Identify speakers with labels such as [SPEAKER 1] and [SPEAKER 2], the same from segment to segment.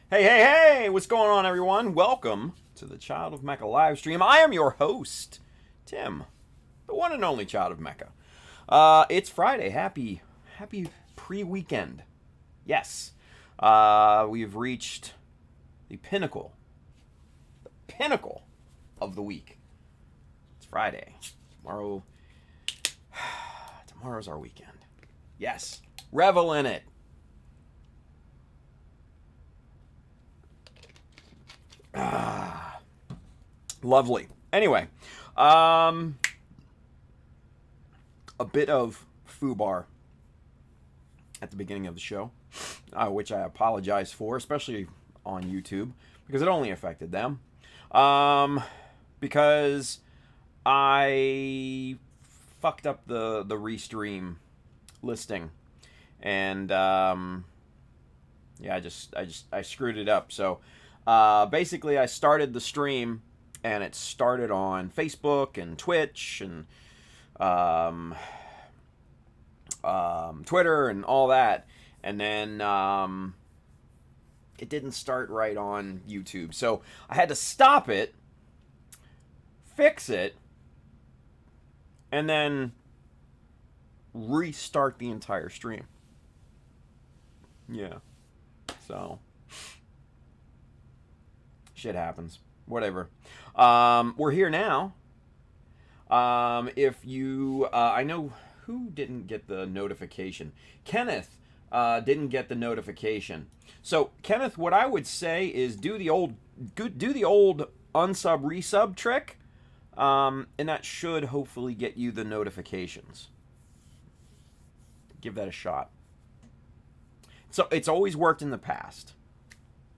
[SPEAKER 1] Hey, hey, hey! What's going on, everyone? Welcome to the Child of Mecha live stream. I am your host, Tim, the one and only Child of Mecha. It's Friday. Happy pre-weekend. Yes, we've reached the pinnacle of the week. It's Friday. Tomorrow's our weekend. Yes, revel in it. Lovely. Anyway, a bit of foobar at the beginning of the show, which I apologize for, especially on YouTube, because it only affected them. Because I fucked up the restream listing, and yeah, I screwed it up. So basically, I started the stream, and it started on Facebook and Twitch and Twitter and all that, and then it didn't start right on YouTube. So I had to stop it, fix it, and then restart the entire stream. Yeah. So shit happens. Whatever. We're here now. If you, I know who didn't get the notification. Kenneth didn't get the notification. So Kenneth, what I would say is do the old unsub resub trick, and that should hopefully get you the notifications. Give that a shot. So it's always worked in the past.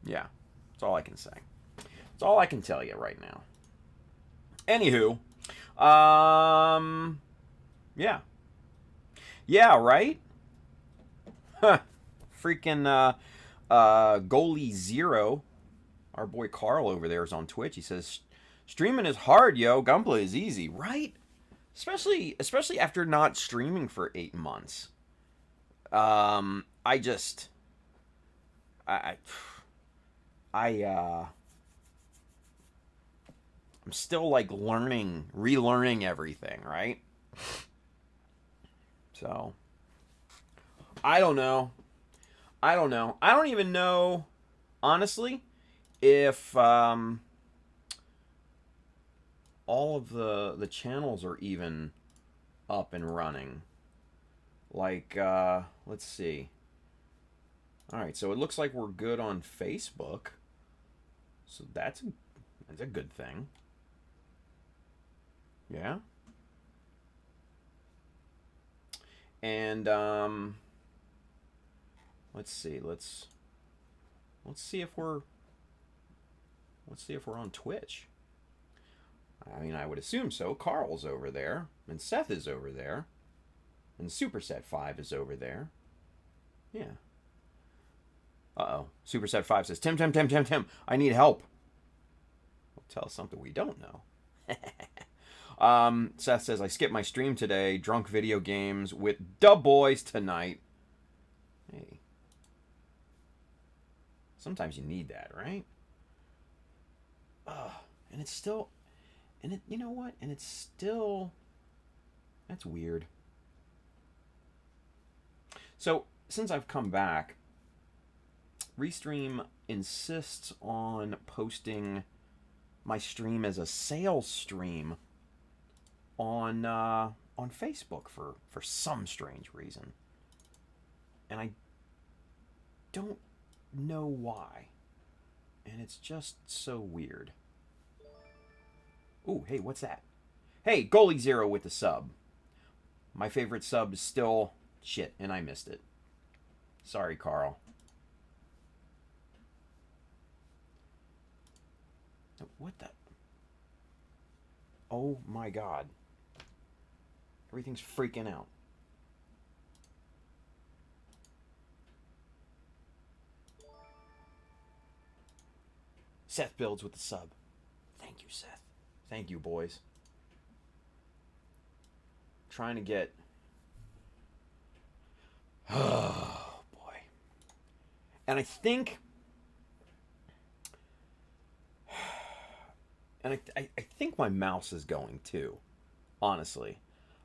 [SPEAKER 1] Yeah, that's all I can say. That's all I can tell you right now. Anywho, yeah. Yeah, right? Huh. Freaking, Goalie Zero, our boy Carl over there is on Twitch. He says, streaming is hard, yo. Gunplay is easy, right? Especially after not streaming for 8 months. I'm still like relearning everything, right? So, I don't know. I don't even know, honestly, if all of the channels are even up and running. Like, let's see. All right, so it looks like we're good on Facebook. So that's a good thing. Yeah. And let's see. Let's see if we're on Twitch. I mean, I would assume so. Carl's over there, and Seth is over there, and Superset 5 is over there. Yeah. Uh-oh. Superset 5 says, Tim, I need help. Well, tell us something we don't know. Seth says, I skipped my stream today. Drunk video games with da boys tonight. Hey. Sometimes you need that, right? And it's still... And it, you know what? And it's still... That's weird. So, since I've come back, Restream insists on posting my stream as a sales stream on Facebook for some strange reason. And I don't know why. And it's just so weird. Ooh, hey, what's that? Hey, Goalie Zero with the sub. My favorite sub is still shit, and I missed it. Sorry, Carl. What the? Oh my god. Everything's freaking out. Seth builds with the sub. Thank you, Seth. Thank you, boys. Trying to get... Oh, boy. And I think and I think my mouse is going too. Honestly,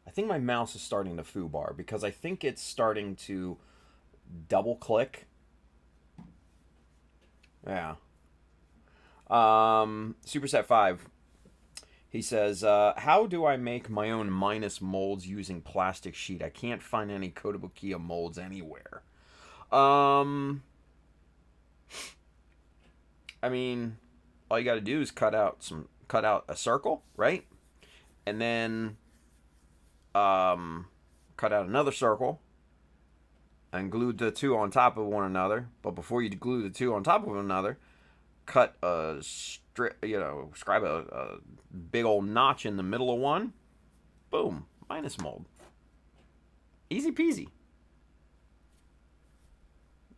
[SPEAKER 1] I think my mouse is starting to foobar because I think it's starting to double click. Yeah. Superset 5. He says, how do I make my own minus molds using plastic sheet? I can't find any Kotobukiya molds anywhere. I mean, all you got to do is cut out a circle, right? And then cut out another circle and glue the two on top of one another. But before you glue the two on top of one another, cut a scribe a big old notch in the middle of one. Boom, minus mold. Easy peasy.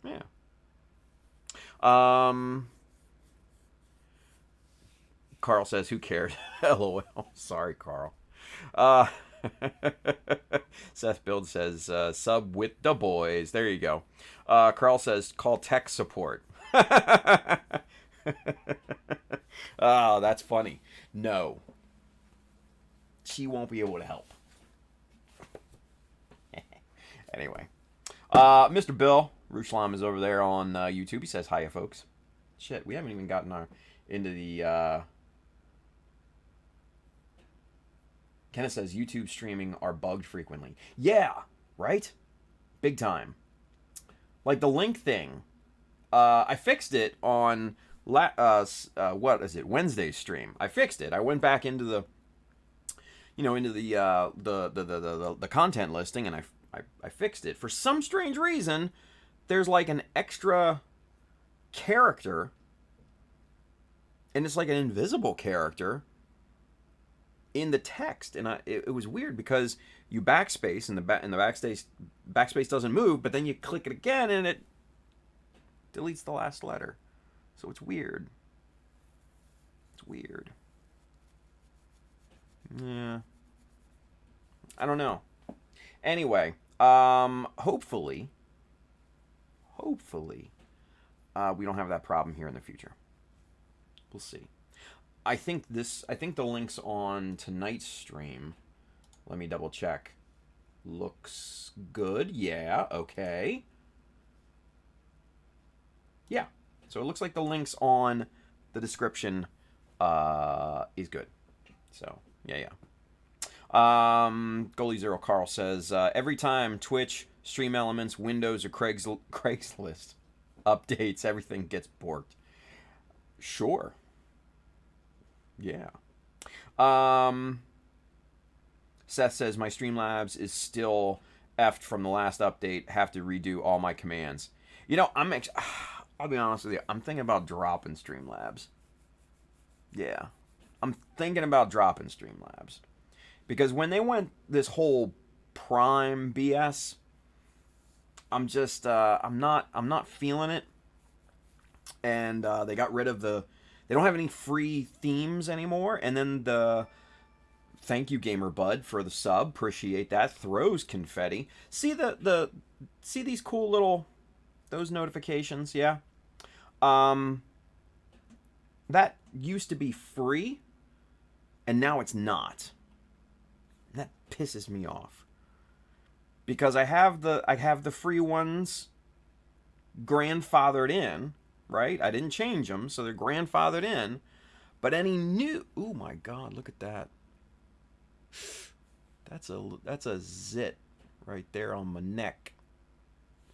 [SPEAKER 1] Yeah. Carl says, "Who cares?" LOL. Sorry, Carl. Uh, Seth Build says, "Sub with the boys." There you go. Carl says, "Call tech support." Oh, that's funny. No, she won't be able to help. Anyway, Mr. Bill Ruslam is over there on YouTube. He says, "Hiya, folks." Shit, we haven't even gotten into the. Kenneth says YouTube streaming are bugged frequently. Yeah, right? Big time. Like the link thing. I fixed it on what is it? Wednesday's stream. I fixed it. I went back into the the content listing and I fixed it. For some strange reason, there's like an extra character, and it's like an invisible character in the text, and it was weird because you backspace and the backspace doesn't move, but then you click it again and it deletes the last letter. So it's weird. It's weird. Yeah. I don't know. Anyway, hopefully we don't have that problem here in the future. We'll see. I think the links on tonight's stream, let me double check, looks good. Yeah, okay. Yeah. So it looks like the links on the description is good. So, yeah. Goalie Zero Carl says, every time Twitch, Stream Elements, Windows, or Craigslist updates, everything gets borked. Sure. Yeah. Seth says, my Streamlabs is still effed from the last update. Have to redo all my commands. You know, I'll be honest with you. I'm thinking about dropping Streamlabs. Yeah. I'm thinking about dropping Streamlabs. Because when they went this whole Prime BS, I'm just, I'm not feeling it. And they got rid of they don't have any free themes anymore. And then the thank you, Gamer Bud, for the sub. Appreciate that. Throws confetti. See see these cool little those notifications, yeah. That used to be free, and now it's not. And that pisses me off. Because I have the free ones grandfathered in. Right? I didn't change them, so they're grandfathered in. But any new... Oh, my God. Look at that. That's a zit right there on my neck.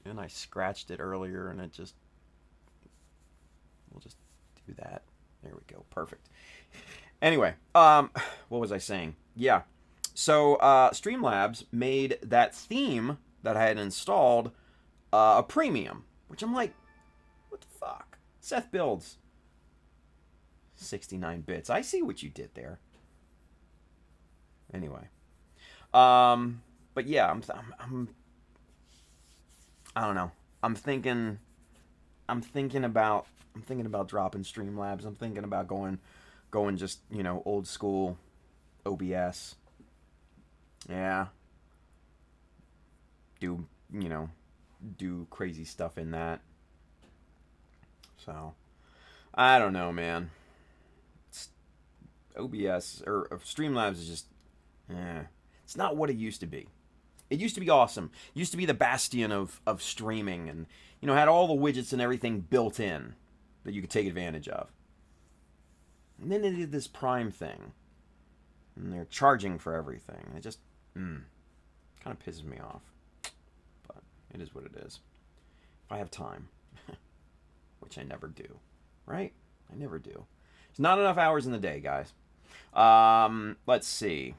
[SPEAKER 1] And I scratched it earlier, and it just... We'll just do that. There we go. Perfect. Anyway, what was I saying? Yeah. So, Streamlabs made that theme that I had installed a premium. Which I'm like... What the fuck? Seth Builds. 69 bits. I see what you did there. Anyway. But yeah, I'm I don't know. I'm thinking about dropping Streamlabs. I'm thinking about going just, old school OBS. Yeah. Do crazy stuff in that. So, I don't know, man. OBS or Streamlabs is just, it's not what it used to be. It used to be awesome. It used to be the bastion of streaming, and had all the widgets and everything built in that you could take advantage of. And then they did this Prime thing, and they're charging for everything. It just kind of pisses me off. But it is what it is. If I have time, which I never do, right? I never do. There's not enough hours in the day, guys. Let's see.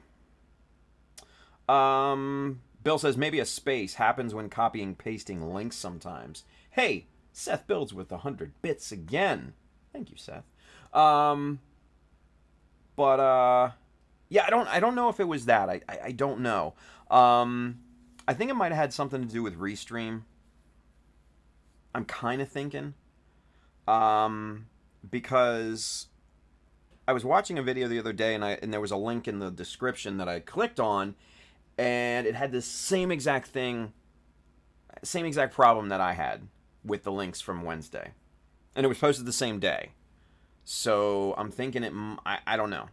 [SPEAKER 1] Bill says maybe a space happens when copying pasting links sometimes. Hey, Seth Builds with 100 bits again. Thank you, Seth. Yeah, I don't know if it was that. I don't know. I think it might have had something to do with Restream. I'm kind of thinking. Because I was watching a video the other day, and there was a link in the description that I clicked on, and it had this same exact thing, same exact problem that I had with the links from Wednesday. And it was posted the same day. So I'm thinking I don't know.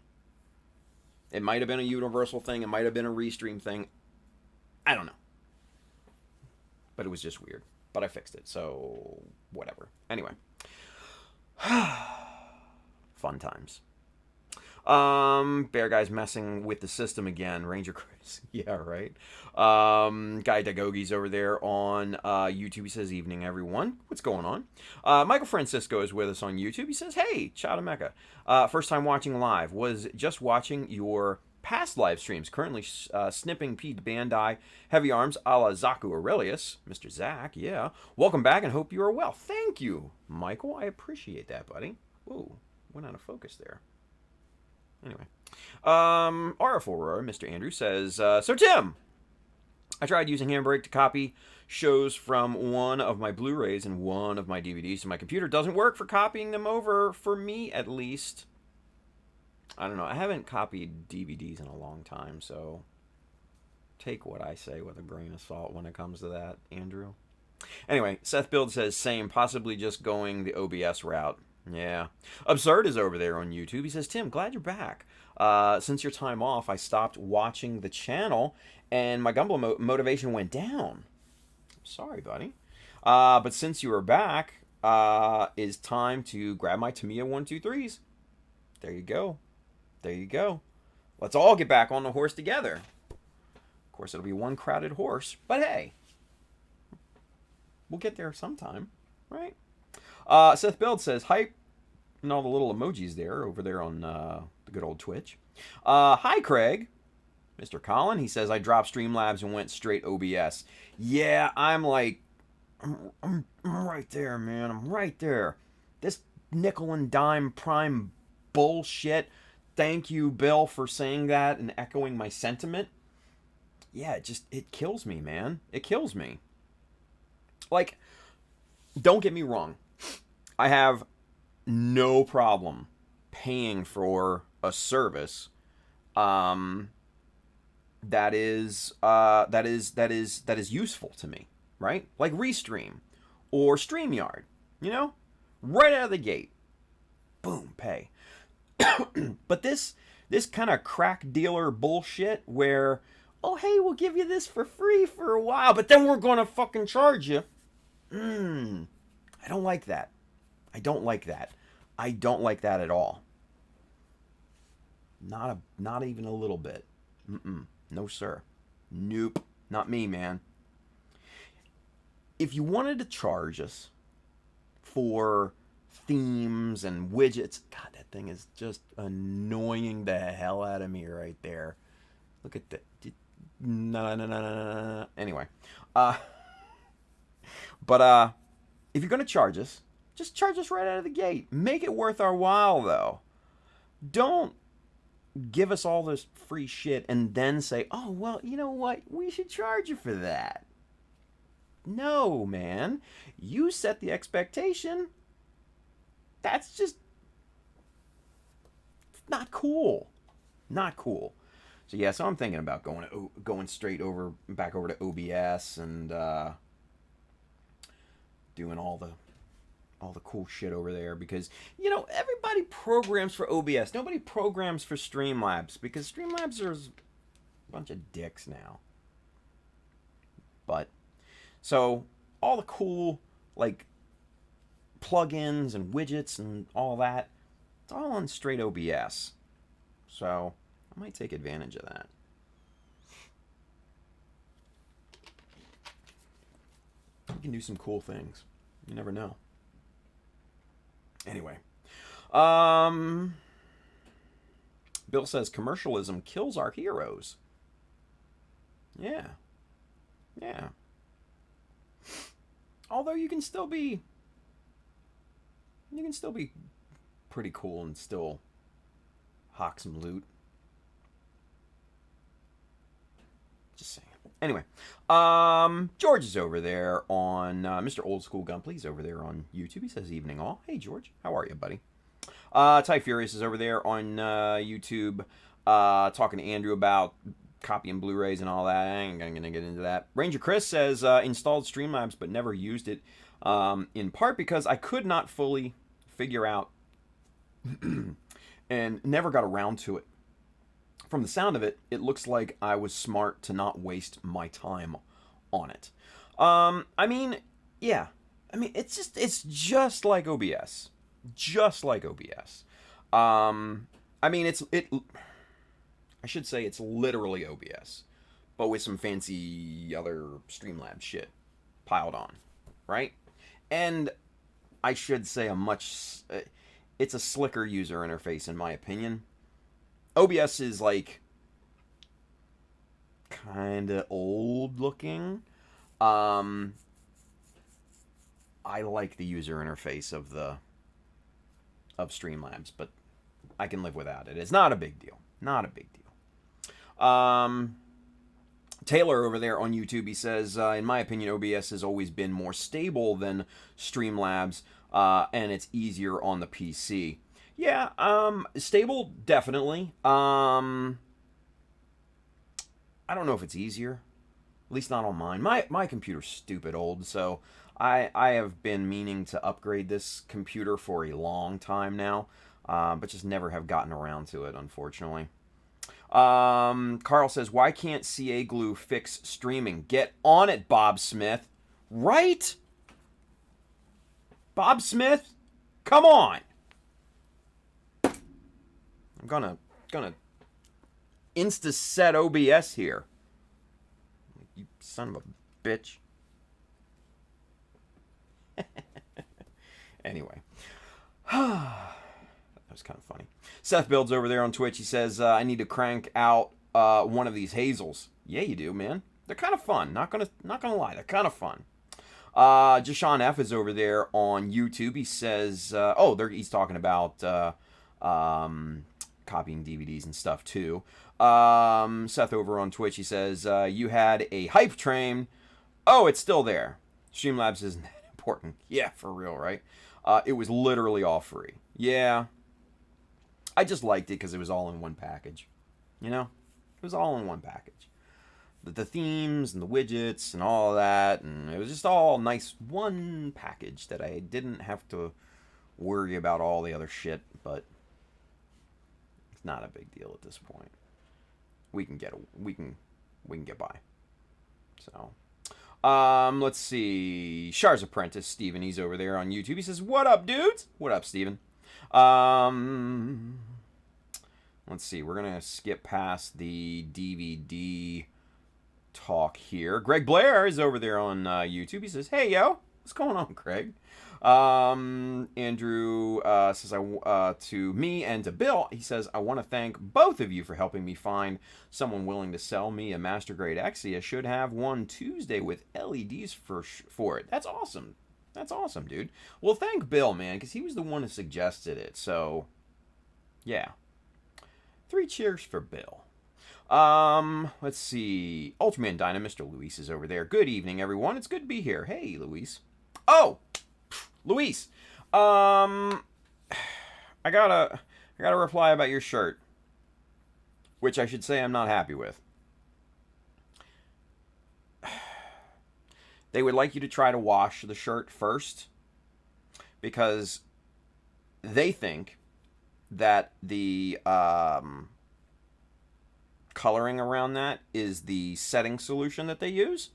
[SPEAKER 1] It might have been a universal thing. It might have been a Restream thing. I don't know. But it was just weird. But I fixed it, so whatever. Anyway. Fun times. Bear Guy's messing with the system again. Ranger Chris. Yeah, right. Guy Dagogi's over there on YouTube. He says, evening, everyone. What's going on? Michael Francisco is with us on YouTube. He says, hey, Chowda Mecha. First time watching live. Was just watching your past live streams. Currently snipping Pete Bandai Heavy Arms a la Zaku Aurelius. Mr. Zach, yeah. Welcome back and hope you are well. Thank you, Michael. I appreciate that, buddy. Ooh, went out of focus there. Anyway. RF Aurora, Mr. Andrew says, so Tim, I tried using Handbrake to copy shows from one of my Blu-rays and one of my DVDs to my computer. Doesn't work for copying them over, for me at least. I don't know. I haven't copied DVDs in a long time, so take what I say with a grain of salt when it comes to that, Andrew. Anyway, Seth Build says, same, possibly just going the OBS route. Yeah. Absurd is over there on YouTube. He says, Tim, glad you're back. Since your time off, I stopped watching the channel, and my Gundam motivation went down. Sorry, buddy. But since you are back, it's time to grab my Tamiya 123s. There you go. There you go. Let's all get back on the horse together. Of course, it'll be one crowded horse, but hey, we'll get there sometime, right? Seth Build says, hype, and all the little emojis there, over there on the good old Twitch. Hi, Craig. Mr. Colin, he says, I dropped Streamlabs and went straight OBS. Yeah, I'm like, I'm right there, man. I'm right there. This nickel and dime Prime bullshit. Thank you, Bill, for saying that and echoing my sentiment. Yeah, it kills me, man. It kills me. Like, don't get me wrong. I have no problem paying for a service that is useful to me, right? Like Restream or StreamYard, right out of the gate. Boom, pay. But this kind of crack dealer bullshit where, oh, hey, we'll give you this for free for a while, but then we're going to fucking charge you. I don't like that. I don't like that. I don't like that at all. Not even a little bit. No, sir. Nope. Not me, man. If you wanted to charge us for themes and widgets, God, that thing is just annoying the hell out of me right there. Look at that. No. Anyway. But if you're going to charge us, just charge us right out of the gate. Make it worth our while, though. Don't give us all this free shit and then say, oh, well, you know what? We should charge you for that. No, man. You set the expectation. That's just not cool. Not cool. So, yeah, so I'm thinking about going straight back over to OBS and doing all the all the cool shit over there because, you know, everybody programs for OBS. Nobody programs for Streamlabs because Streamlabs are a bunch of dicks now. But, so, all the cool, like, plugins and widgets and all that, it's all on straight OBS. So, I might take advantage of that. You can do some cool things. You never know. Anyway. Bill says commercialism kills our heroes. Yeah. Yeah. Although you can still be pretty cool and still hawk some loot. Just saying. Anyway, George is over there on Mr. Old School Gunpla. He's over there on YouTube. He says, evening all. Hey, George. How are you, buddy? Ty Furious is over there on YouTube talking to Andrew about copying Blu-rays and all that. I ain't going to get into that. Ranger Chris says, installed Streamlabs but never used it, in part because I could not fully figure out and never got around to it. From the sound of it, it looks like I was smart to not waste my time on it. I mean, yeah. I mean, it's just like OBS. Just like OBS. I mean, I should say it's literally OBS, but with some fancy other Streamlabs shit piled on, right? And I should say it's a slicker user interface in my opinion. OBS is like kind of old looking. I like the user interface of Streamlabs, but I can live without it. It's not a big deal. Not a big deal. Taylor over there on YouTube, he says, in my opinion, OBS has always been more stable than Streamlabs, and it's easier on the PC. Yeah, stable, definitely. I don't know if it's easier. At least not on mine. My computer's stupid old, so I have been meaning to upgrade this computer for a long time now, but just never have gotten around to it, unfortunately. Carl says, why can't CA Glue fix streaming? Get on it, Bob Smith. Right? Bob Smith? Come on. I'm gonna insta-set OBS here. You son of a bitch. Anyway. That was kind of funny. Seth Builds over there on Twitch. He says, I need to crank out one of these Hazels. Yeah, you do, man. They're kind of fun. Not gonna lie. They're kind of fun. Jashawn F is over there on YouTube. He says, he's talking about copying DVDs and stuff too. Seth over on Twitch, he says, you had a hype train. Oh, it's still there. Streamlabs isn't that important. Yeah, for real, right? It was literally all free. Yeah. I just liked it because it was all in one package. You know? It was all in one package. The themes and the widgets and all of that, and it was just all nice one package that I didn't have to worry about all the other shit, but it's not a big deal at this point. We can get by. So, let's see. Char's Apprentice, Steven, he's over there on YouTube. He says, "What up, dudes?" What up, Steven? Let's see. We're gonna skip past the DVD talk here. Greg Blair is over there on YouTube. He says, "Hey, yo, what's going on, Craig?" Andrew says, to me and to Bill, he says, I want to thank both of you for helping me find someone willing to sell me a Master Grade Exia. Should have one Tuesday with LEDs for it. That's awesome. That's awesome, dude. Well, thank Bill, man, because he was the one who suggested it. So, yeah. 3 cheers for Bill. Let's see. Ultraman Dyna, Mr. Luis is over there. Good evening, everyone. It's good to be here. Hey, Luis. Oh, Luis. I got a reply about your shirt, which I should say I'm not happy with. They would like you to try to wash the shirt first because they think that the coloring around that is the setting solution that they use.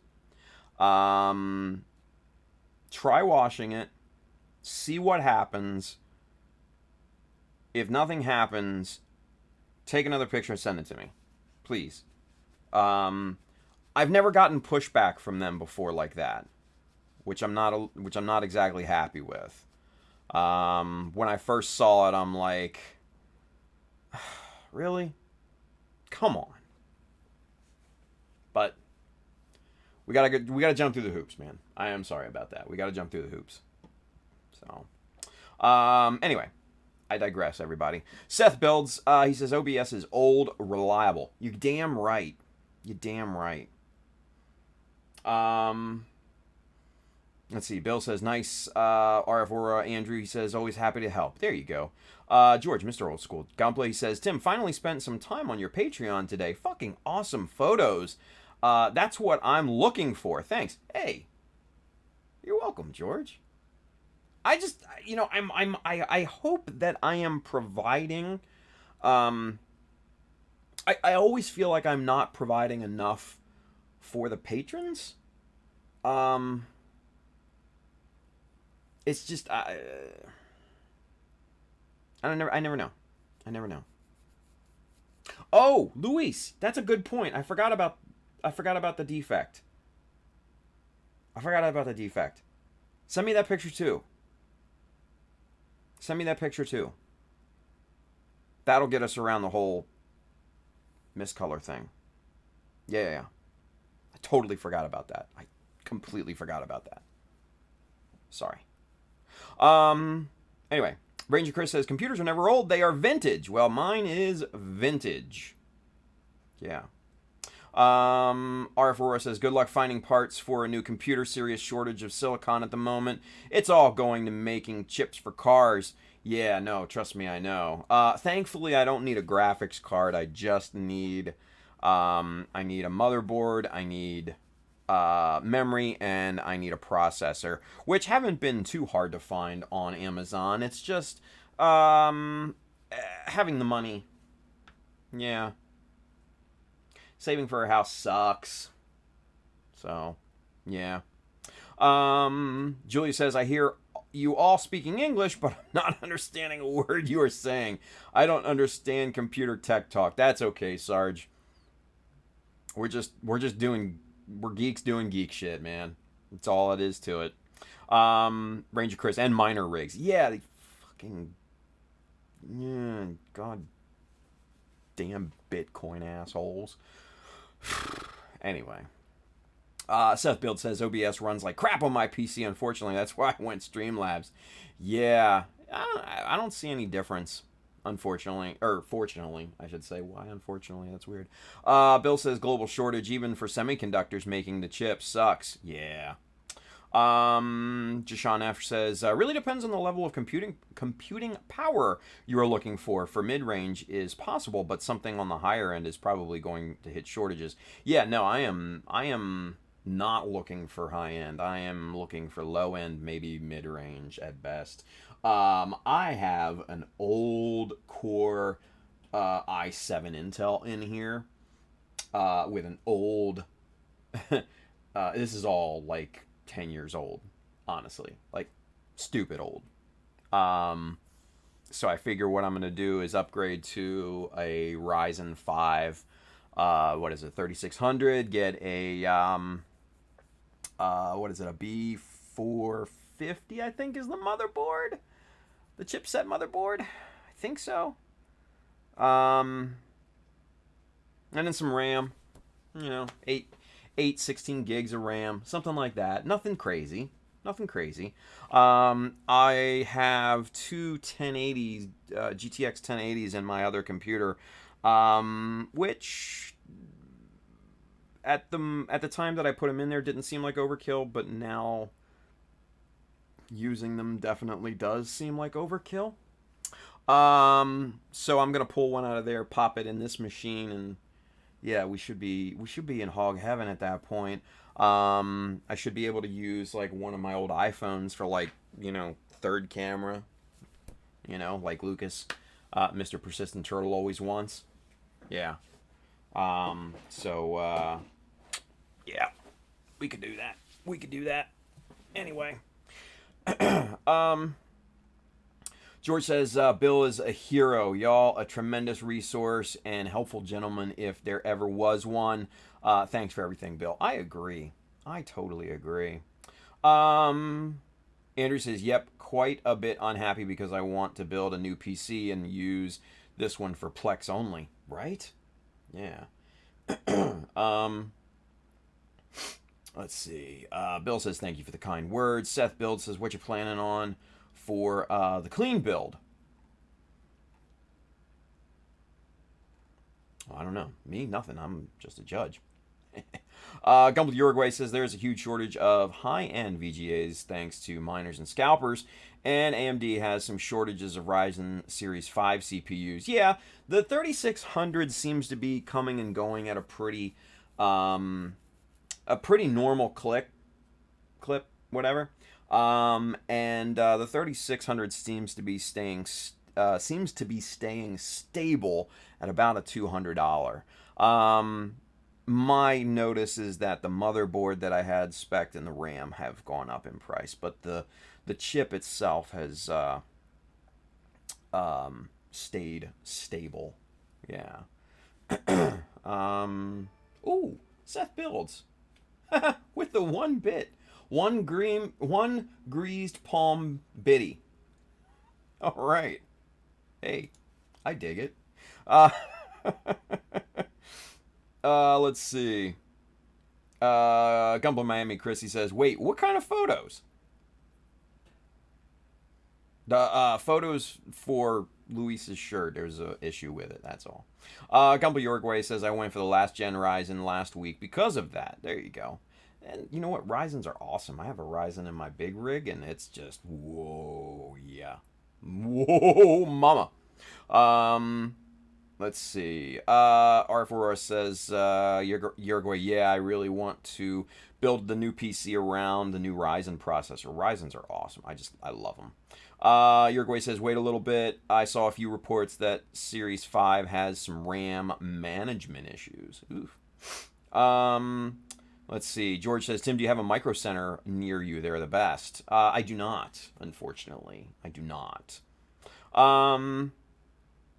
[SPEAKER 1] Try washing it, see what happens. If nothing happens, take another picture and send it to me, please. I've never gotten pushback from them before like that, which I'm not exactly happy with. When I first saw it, I'm like, really? Come on. But we gotta jump through the hoops, man. I am sorry about that. We gotta jump through the hoops. So, anyway, I digress, everybody. Seth builds. He says OBS is old, reliable. You damn right. You damn right. Let's see. Bill says nice. RF Aura. Andrew, he says always happy to help. There you go. George, Mr. Old School. Gunplay says Tim finally spent some time on your Patreon today. Fucking awesome photos. That's what I'm looking for. Thanks. Hey, you're welcome, George. I just, I hope that I am providing. I always feel like I'm not providing enough for the patrons. It's just I never know. Oh, Luis, that's a good point. I forgot about the defect. Send me that picture too. That'll get us around the whole miscolor thing. Yeah. I totally forgot about that. I completely forgot about that. Sorry. Anyway, Ranger Chris says computers are never old, they are vintage. Well, mine is vintage. Yeah. RF Aurora says good luck finding parts for a new computer. Serious shortage of silicon at the moment. It's all going to making chips for cars. Yeah, no, trust me, I know. Thankfully, I don't need a graphics card. I just need I need a motherboard. I need memory, and I need a processor, which haven't been too hard to find on Amazon. It's just having the money. Yeah. Saving for a house sucks. So, yeah. Julia says, I hear you all speaking English, but I'm not understanding a word you are saying. I don't understand computer tech talk. That's okay, Sarge. We're geeks doing geek shit, man. That's all it is to it. Ranger Chris and Minor Rigs. Yeah, they fucking... Yeah, god damn Bitcoin assholes. Anyway. Seth Build says OBS runs like crap on my PC, unfortunately. That's why I went Streamlabs. Yeah, I don't see any difference, unfortunately. Or fortunately, I should say. Why unfortunately? That's weird. Bill says global shortage even for semiconductors making the chips sucks. Yeah. Jashawn F says, really depends on the level of computing power you are looking for. For mid-range is possible, but something on the higher end is probably going to hit shortages. Yeah, no, I am not looking for high end. I am looking for low end, maybe mid-range at best. I have an old Core i7 Intel in here with an old... this is all like 10 years old, honestly. Like, stupid old. So I figure what I'm going to do is upgrade to a Ryzen 5, 3600, get a, a B450, I think is the motherboard. The chipset motherboard. I think so. And then some RAM. 16 gigs of RAM, something like that. Nothing crazy. I have two 1080s, GTX 1080s in my other computer, which at the time that I put them in there didn't seem like overkill, but now using them definitely does seem like overkill. So I'm gonna pull one out of there, pop it in this machine, and yeah, we should be in hog heaven at that point. I should be able to use like one of my old iPhones for like third camera, like Lucas, Mr. Persistent Turtle always wants. Yeah. So, yeah, we could do that. We could do that. Anyway. George says, Bill is a hero, y'all, a tremendous resource and helpful gentleman if there ever was one. Thanks for everything, Bill. I agree. I totally agree. Andrew says, yep, quite a bit unhappy because I want to build a new PC and use this one for Plex only. Right? Yeah. Let's see. Bill says, thank you for the kind words. Seth Build says, what you planning on for the clean build? I don't know. Me, nothing. I'm just a judge. Gumball Uruguay says there's a huge shortage of high-end VGAs thanks to miners and scalpers, and AMD has some shortages of Ryzen Series 5 CPUs. Yeah, the 3600 seems to be coming and going at a pretty normal clip, whatever. And the 3600 seems to be staying stable at about a $200. My notice is that the motherboard that I had spec'd and the RAM have gone up in price, but the chip itself has stayed stable. Yeah. Ooh, Seth Builds with the 1-bit. One greased palm bitty. All right. Hey, I dig it. Let's see. Gumball Miami Chrissy says, wait, what kind of photos? The photos for Luis's shirt. There's an issue with it, that's all. Gumball Uruguay says, I went for the last gen Ryzen last week because of that. There you go. And you know what? Ryzens are awesome. I have a Ryzen in my big rig, and it's just, whoa, yeah. Whoa, mama. Let's see. R4 says, Uruguay, yeah, I really want to build the new PC around the new Ryzen processor. Ryzens are awesome. I love them. Uruguay says, wait a little bit. I saw a few reports that Series 5 has some RAM management issues. Oof. Let's see. George says, Tim, do you have a Micro Center near you? They're the best. I do not, unfortunately. I do not.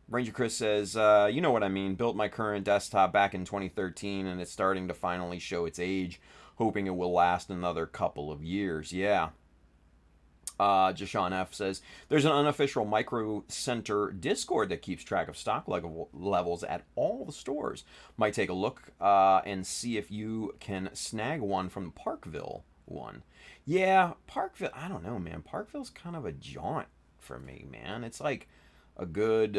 [SPEAKER 1] Ranger Chris says, you know what I mean. Built my current desktop back in 2013, and it's starting to finally show its age, hoping it will last another couple of years. Yeah. Jashawn F. says, there's an unofficial Micro Center Discord that keeps track of stock levels at all the stores. Might take a look and see if you can snag one from the Parkville one. Yeah, Parkville, I don't know, man. Parkville's kind of a jaunt for me, man. It's like a good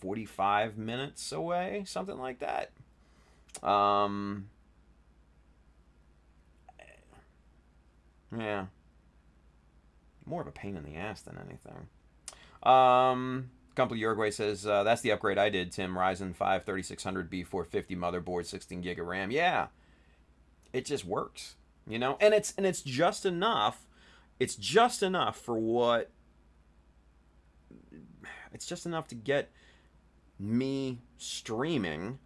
[SPEAKER 1] 45 minutes away, something like that. Yeah. More of a pain in the ass than anything. Gumball Uruguay says, that's the upgrade I did, Tim. Ryzen 5 3600B 450 motherboard, 16 gig of RAM. Yeah. It just works, and it's just enough. It's just enough for what it's just enough to get me streaming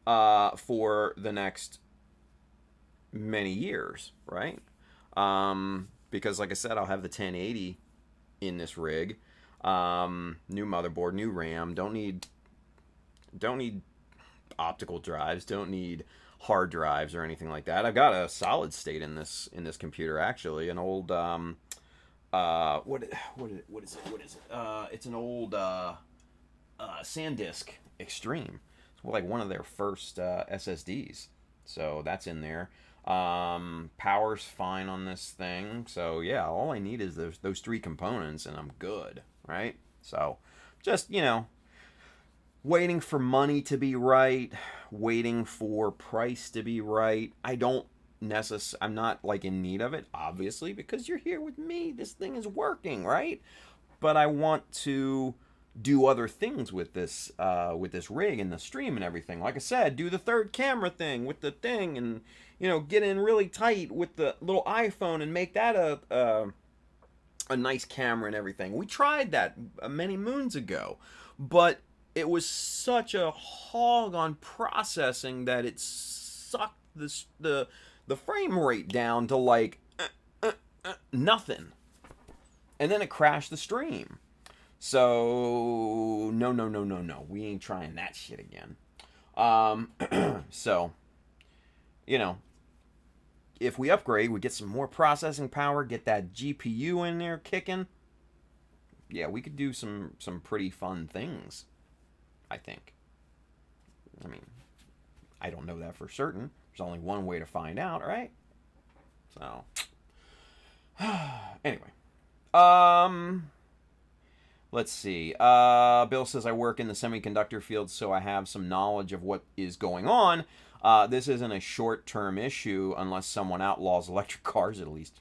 [SPEAKER 1] for the next many years, right? Because like I said, I'll have the 1080 in this rig. New motherboard, new RAM. Don't need optical drives. Don't need hard drives or anything like that. I've got a solid state in this computer, actually. An old what is it? It's an old SanDisk Extreme. It's like one of their first SSDs. So that's in there. Power's fine on this thing. So yeah, all I need is those three components and I'm good, right? So just, waiting for money to be right, waiting for price to be right. I'm not like in need of it, obviously, because you're here with me. This thing is working, right? But I want to do other things with this rig and the stream and everything. Like I said, do the third camera thing with the thing, and get in really tight with the little iPhone and make that a nice camera and everything. We tried that many moons ago, but it was such a hog on processing that it sucked the frame rate down to like nothing, and then it crashed the stream. So no, we ain't trying that shit again. So you know, if we upgrade, we get some more processing power, get that GPU in there kicking. Yeah, we could do some pretty fun things, I think. I mean, I don't know that for certain. There's only one way to find out, right? So, anyway. Let's see. Bill says, I work in the semiconductor field, so I have some knowledge of what is going on. This isn't a short-term issue unless someone outlaws electric cars, at least.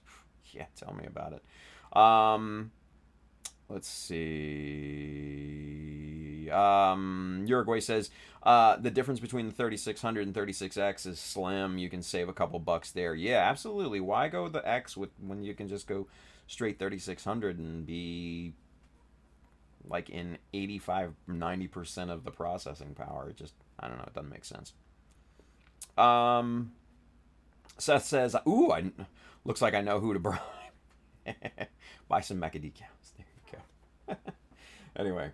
[SPEAKER 1] Yeah, tell me about it. Let's see. Uruguay says, the difference between the 3600 and 36X is slim. You can save a couple bucks there. Yeah, absolutely. Why go the X when you can just go straight 3600 and be like in 85-90% of the processing power? It just, I don't know, it doesn't make sense. Seth says, ooh, looks like I know who to bribe. Buy some Mecha Decals. There you go. Anyway,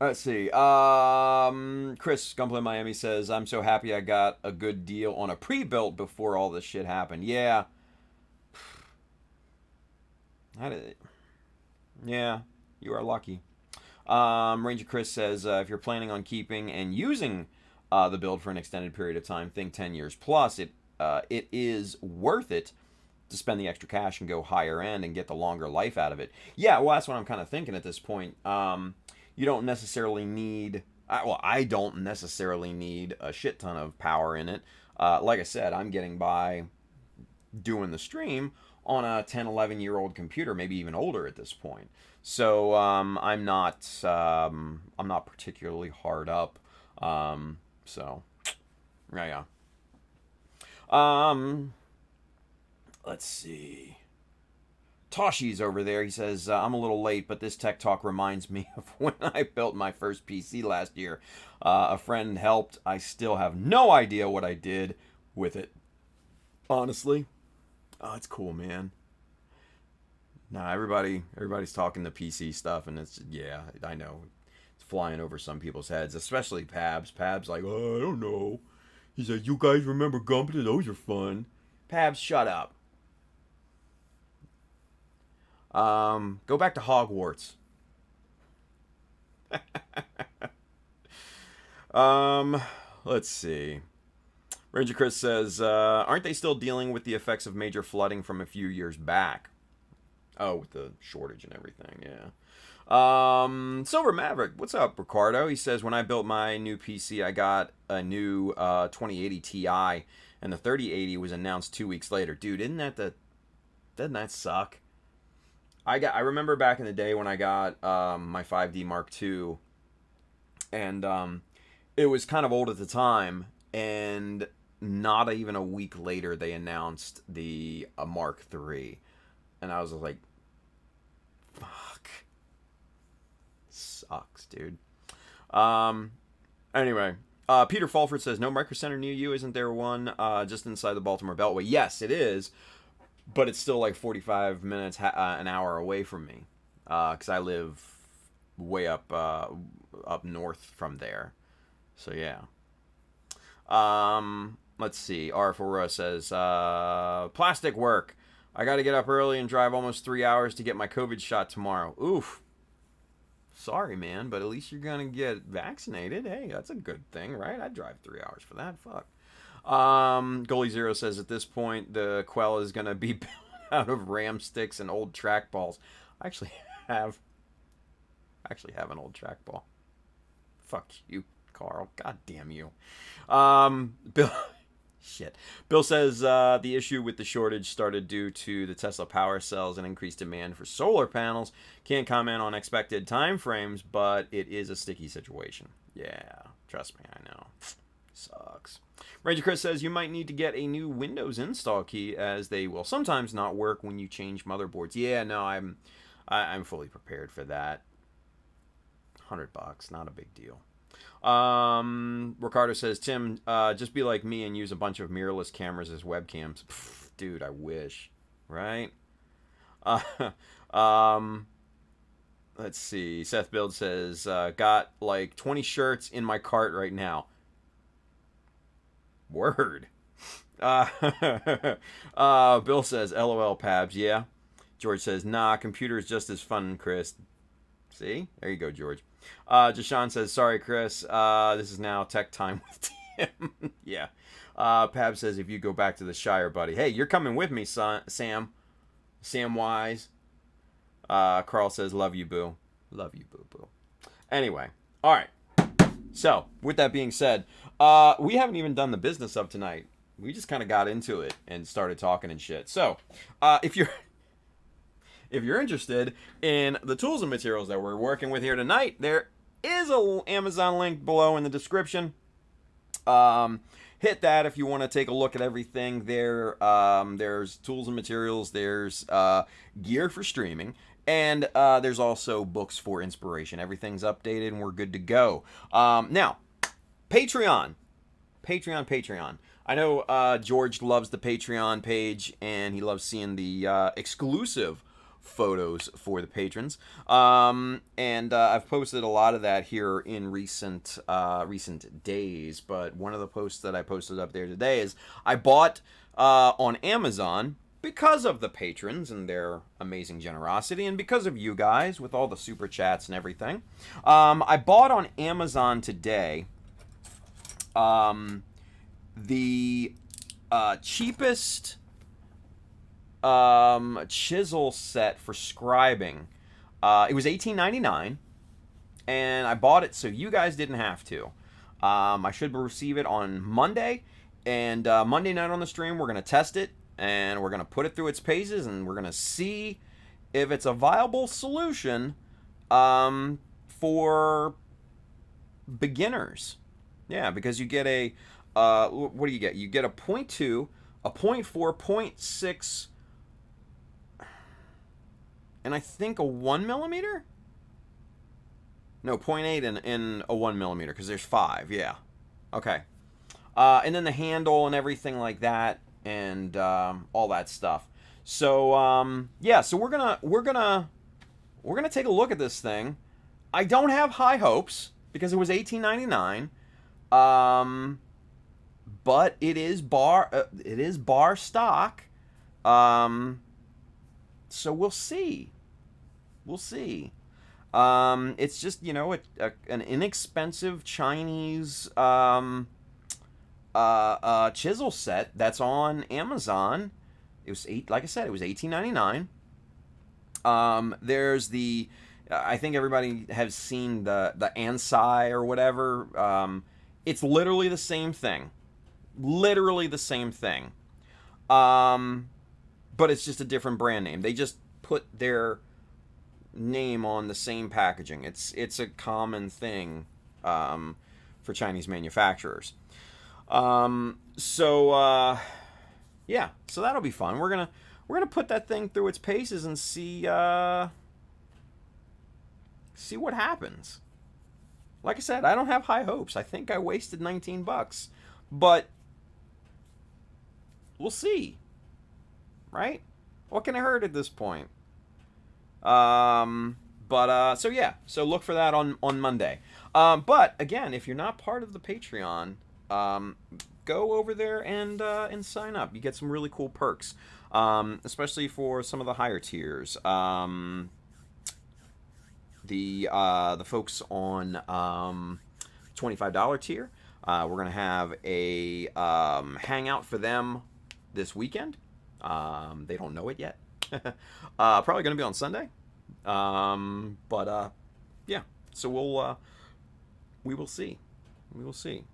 [SPEAKER 1] let's see. Chris Gunplay Miami says, I'm so happy I got a good deal on a pre-built before all this shit happened. Yeah. Yeah, you are lucky. Ranger Chris says, if you're planning on keeping and using the build for an extended period of time, think 10 years plus. It is worth it to spend the extra cash and go higher end and get the longer life out of it. Yeah, well, that's what I'm kind of thinking at this point. You don't necessarily need... I don't necessarily need a shit ton of power in it. Like I said, I'm getting by doing the stream on a 10, 11-year-old computer, maybe even older at this point. So I'm not particularly hard up. So yeah. Let's see. Toshi's over there. He says, I'm a little late, but this tech talk reminds me of when I built my first PC last year. A friend helped. I still have no idea what I did with it. Honestly. Oh, it's cool, man. Nah, everybody's talking the PC stuff, and it's, yeah, I know. It's flying over some people's heads, especially Pabs. Pabs like, oh, I don't know. He said, you guys remember Gumpler? Those are fun. Pabs, shut up. Go back to Hogwarts. Let's see. Ranger Chris says, aren't they still dealing with the effects of major flooding from a few years back? Oh, with the shortage and everything, yeah. Silver Maverick, what's up, Ricardo? He says, when I built my new PC, I got a new 2080 Ti, and the 3080 was announced 2 weeks later. Dude, doesn't that suck? I remember back in the day when I got my 5D Mark II, and it was kind of old at the time, and not even a week later they announced the Mark III, and I was like, fuck, sucks, dude. Anyway, Peter Fulford says, no Micro Center near you. Isn't there one just inside the Baltimore Beltway? Yes, it is. But it's still like 45 minutes, an hour away from me, because I live way up north from there. So yeah. Let's see. R4 says, plastic work. I got to get up early and drive almost 3 hours to get my COVID shot tomorrow. Oof. Sorry, man, but at least you're gonna get vaccinated. Hey, that's a good thing, right? I'd drive 3 hours for that. Fuck. Goalie Zero says at this point the Quel is gonna be built out of ram sticks and old trackballs. I actually have an old trackball. Fuck you, Carl. God damn you. Bill. Shit. Bill says the issue with the shortage started due to the Tesla power cells and increased demand for solar panels. Can't comment on expected time frames, but it is a sticky situation. Yeah, trust me, I know. Sucks. Ranger Chris says you might need to get a new Windows install key, as they will sometimes not work when you change motherboards. Yeah, no, I'm fully prepared for that. $100, not a big deal. Ricardo says, Tim, just be like me and use a bunch of mirrorless cameras as webcams. Pff, dude, I wish. Right? Let's see. Seth Build says, got like 20 shirts in my cart right now. Word. Bill says, LOL, Pabs. Yeah. George says, nah, computer is just as fun, Chris. See? There you go, George. Jashawn says, sorry, Chris. This is now tech time with Tim. Yeah. Pab says, if you go back to the Shire, buddy. Hey, you're coming with me, son, Sam. Sam Wise. Carl says, love you, boo. Love you, boo, boo. Anyway. All right. So, with that being said, we haven't even done the business of tonight. We just kind of got into it and started talking and shit. So, if you're interested in the tools and materials that we're working with here tonight, there is a Amazon link below in the description. Hit that if you want to take a look at everything there. There's tools and materials. There's gear for streaming. And there's also books for inspiration. Everything's updated and we're good to go. Now, Patreon. I know George loves the Patreon page and he loves seeing the exclusive photos for the patrons. And I've posted a lot of that here in recent days. But one of the posts that I posted up there today is I bought on Amazon, because of the patrons and their amazing generosity, and because of you guys with all the super chats and everything, I bought on Amazon today the cheapest chisel set for scribing. It was $18.99, and I bought it so you guys didn't have to. I should receive it on Monday, and Monday night on the stream we're going to test it. And we're going to put it through its paces, and we're going to see if it's a viable solution for beginners. Yeah, because you get a, what do you get? You get a 0.2, a 0.4, 0.6, and I think a 1 millimeter? No, 0.8 and a 1 millimeter, because there's 5, yeah. Okay. And then the handle and everything like that. And all that stuff. So yeah, so we're gonna take a look at this thing. I don't have high hopes because it was $18.99. But it is bar stock. So we'll see. It's just, you know, an inexpensive Chinese chisel set that's on Amazon. It was like I said, it was $18.99. There's the I think everybody has seen the Ansai or whatever. It's literally the same thing. But it's just a different brand name. They just put their name on the same packaging. It's a common thing for Chinese manufacturers. Yeah, so that'll be fun. We're gonna put that thing through its paces and see what happens. Like I said, I don't have high hopes. I think I wasted $19, but we'll see. Right? What can it hurt at this point? So yeah, so look for that on Monday. But again, if you're not part of the Patreon, go over there and sign up. You get some really cool perks, especially for some of the higher tiers. The folks on $25 tier, we're gonna have a hangout for them this weekend. They don't know it yet. Probably gonna be on Sunday. Yeah. So we will see.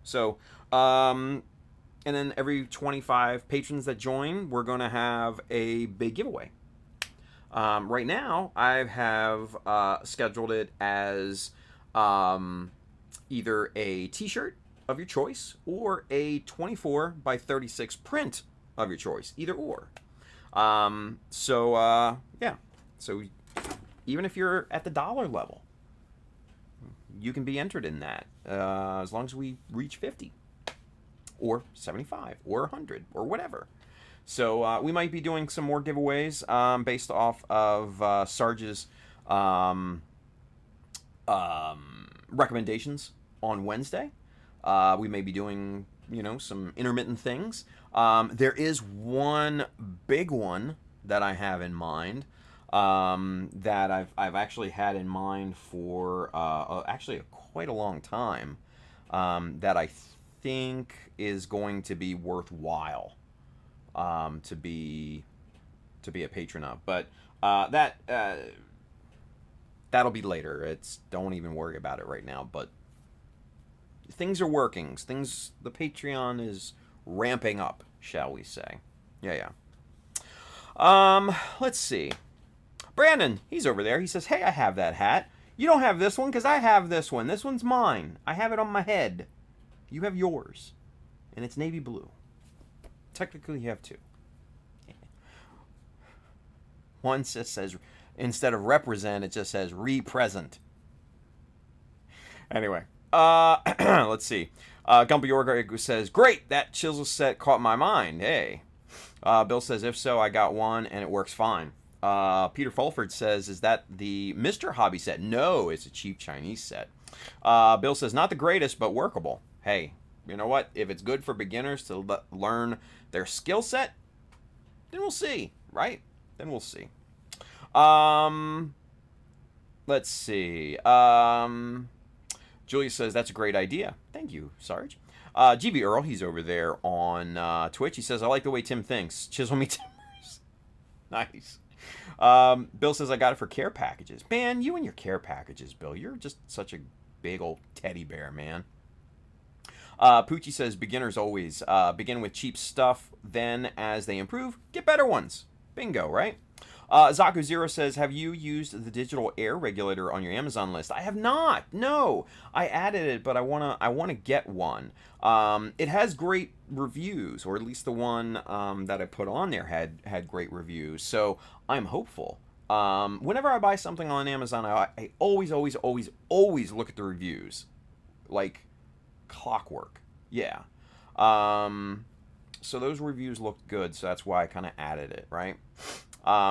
[SPEAKER 1] So, and then every 25 patrons that join, we're going to have a big giveaway. Right now, I have scheduled it as either a t-shirt of your choice, or a 24 by 36 print of your choice, either or. Yeah, so even if you're at the dollar level, you can be entered in that, as long as we reach 50 or 75 or 100 or whatever. So we might be doing some more giveaways based off of Sarge's recommendations on Wednesday. We may be doing, some intermittent things. There is one big one that I have in mind, that I've actually had in mind for actually quite a long time, that I think is going to be worthwhile to be a patron of. But that'll be later. Don't even worry about it right now. But things are working. The Patreon is ramping up, shall we say? Yeah. Let's see. Brandon, he's over there. He says, "Hey, I have that hat. You don't have this one because I have this one. This one's mine. I have it on my head. You have yours, and it's navy blue. Technically, you have two. One just says, instead of represent, it just says re-present." Anyway, let's see. Gumpy Yorga says, "Great, that chisel set caught my mind. Hey." Bill says, "If so, I got one, and it works fine." Peter Fulford says, "Is that the Mr. Hobby set?" No, it's a cheap Chinese set. Bill says, "Not the greatest, but workable." Hey, you know what? If it's good for beginners to learn their skill set, then we'll see, right? Then we'll see. Let's see. Julia says, "That's a great idea." Thank you, Sarge. GB Earl, he's over there on Twitch. He says, "I like the way Tim thinks. Chisel me timbers." Nice. Bill says, "I got it for care packages." Man, you and your care packages, Bill. You're just such a big old teddy bear, man. Poochie says, "Beginners always begin with cheap stuff. Then, as they improve, get better ones." Bingo, right? Zaku Zero says, "Have you used the digital air regulator on your Amazon list?" I have not. No, I added it, but I wanna get one. It has great reviews, or at least the one that I put on there had great reviews. So I'm hopeful. Whenever I buy something on Amazon, I always look at the reviews, like clockwork. Yeah. So those reviews looked good, so that's why I kind of added it, right?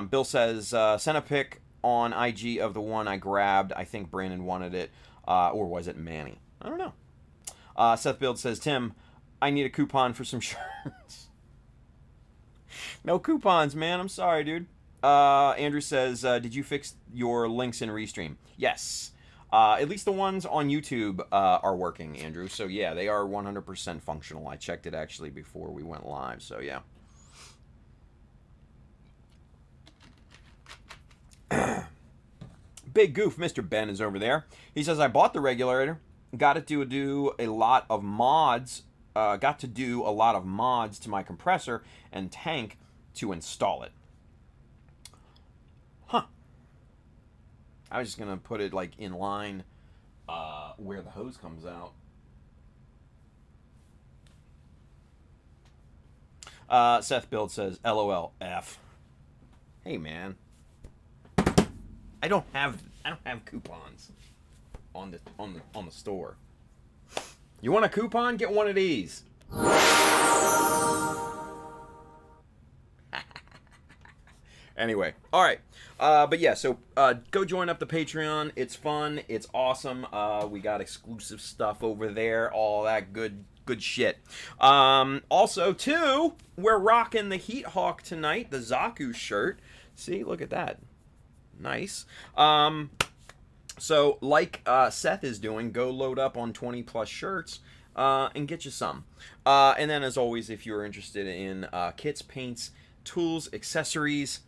[SPEAKER 1] Bill says, "Send a pic on IG of the one I grabbed. I think Brandon wanted it. Or was it Manny? I don't know." Seth Build says, "Tim, I need a coupon for some shirts." No coupons, man. I'm sorry, dude. Andrew says, "Did you fix your links in Restream?" Yes. At least the ones on YouTube are working, Andrew. So, yeah, they are 100% functional. I checked it, actually, before we went live. So, yeah. Big Goof, Mr. Ben is over there. He says, "I bought the regulator. Got to do a lot of mods. To my compressor and tank to install it." Huh. I was just gonna put it like in line where the hose comes out. Seth Build says, "LOL F." Hey, man. I don't have coupons on the store. You want a coupon? Get one of these. Anyway, all right. But yeah, so go join up the Patreon. It's fun. It's awesome. We got exclusive stuff over there. All that good shit. Also, too, we're rocking the Heat Hawk tonight. The Zaku shirt. See, look at that. Nice. So, like Seth is doing, go load up on 20 plus shirts and get you some. And then, as always, if you're interested in kits, paints, tools, accessories,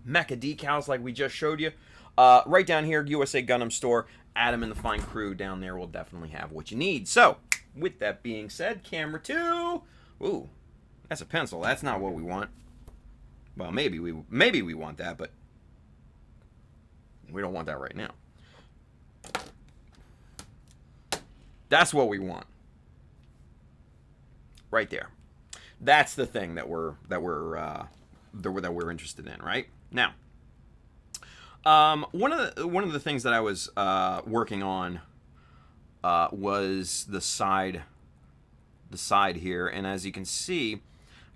[SPEAKER 1] Mecha Decals like we just showed you, right down here, USA Gundam Store. Adam and the fine crew down there will definitely have what you need. So, with that being said, camera 2. Ooh, that's a pencil. That's not what we want. Well, maybe we want that, but we don't want that right now. That's what we want. right there. That's the thing that we're interested in, right? Now, one of the things that I was working on was the side here, and as you can see,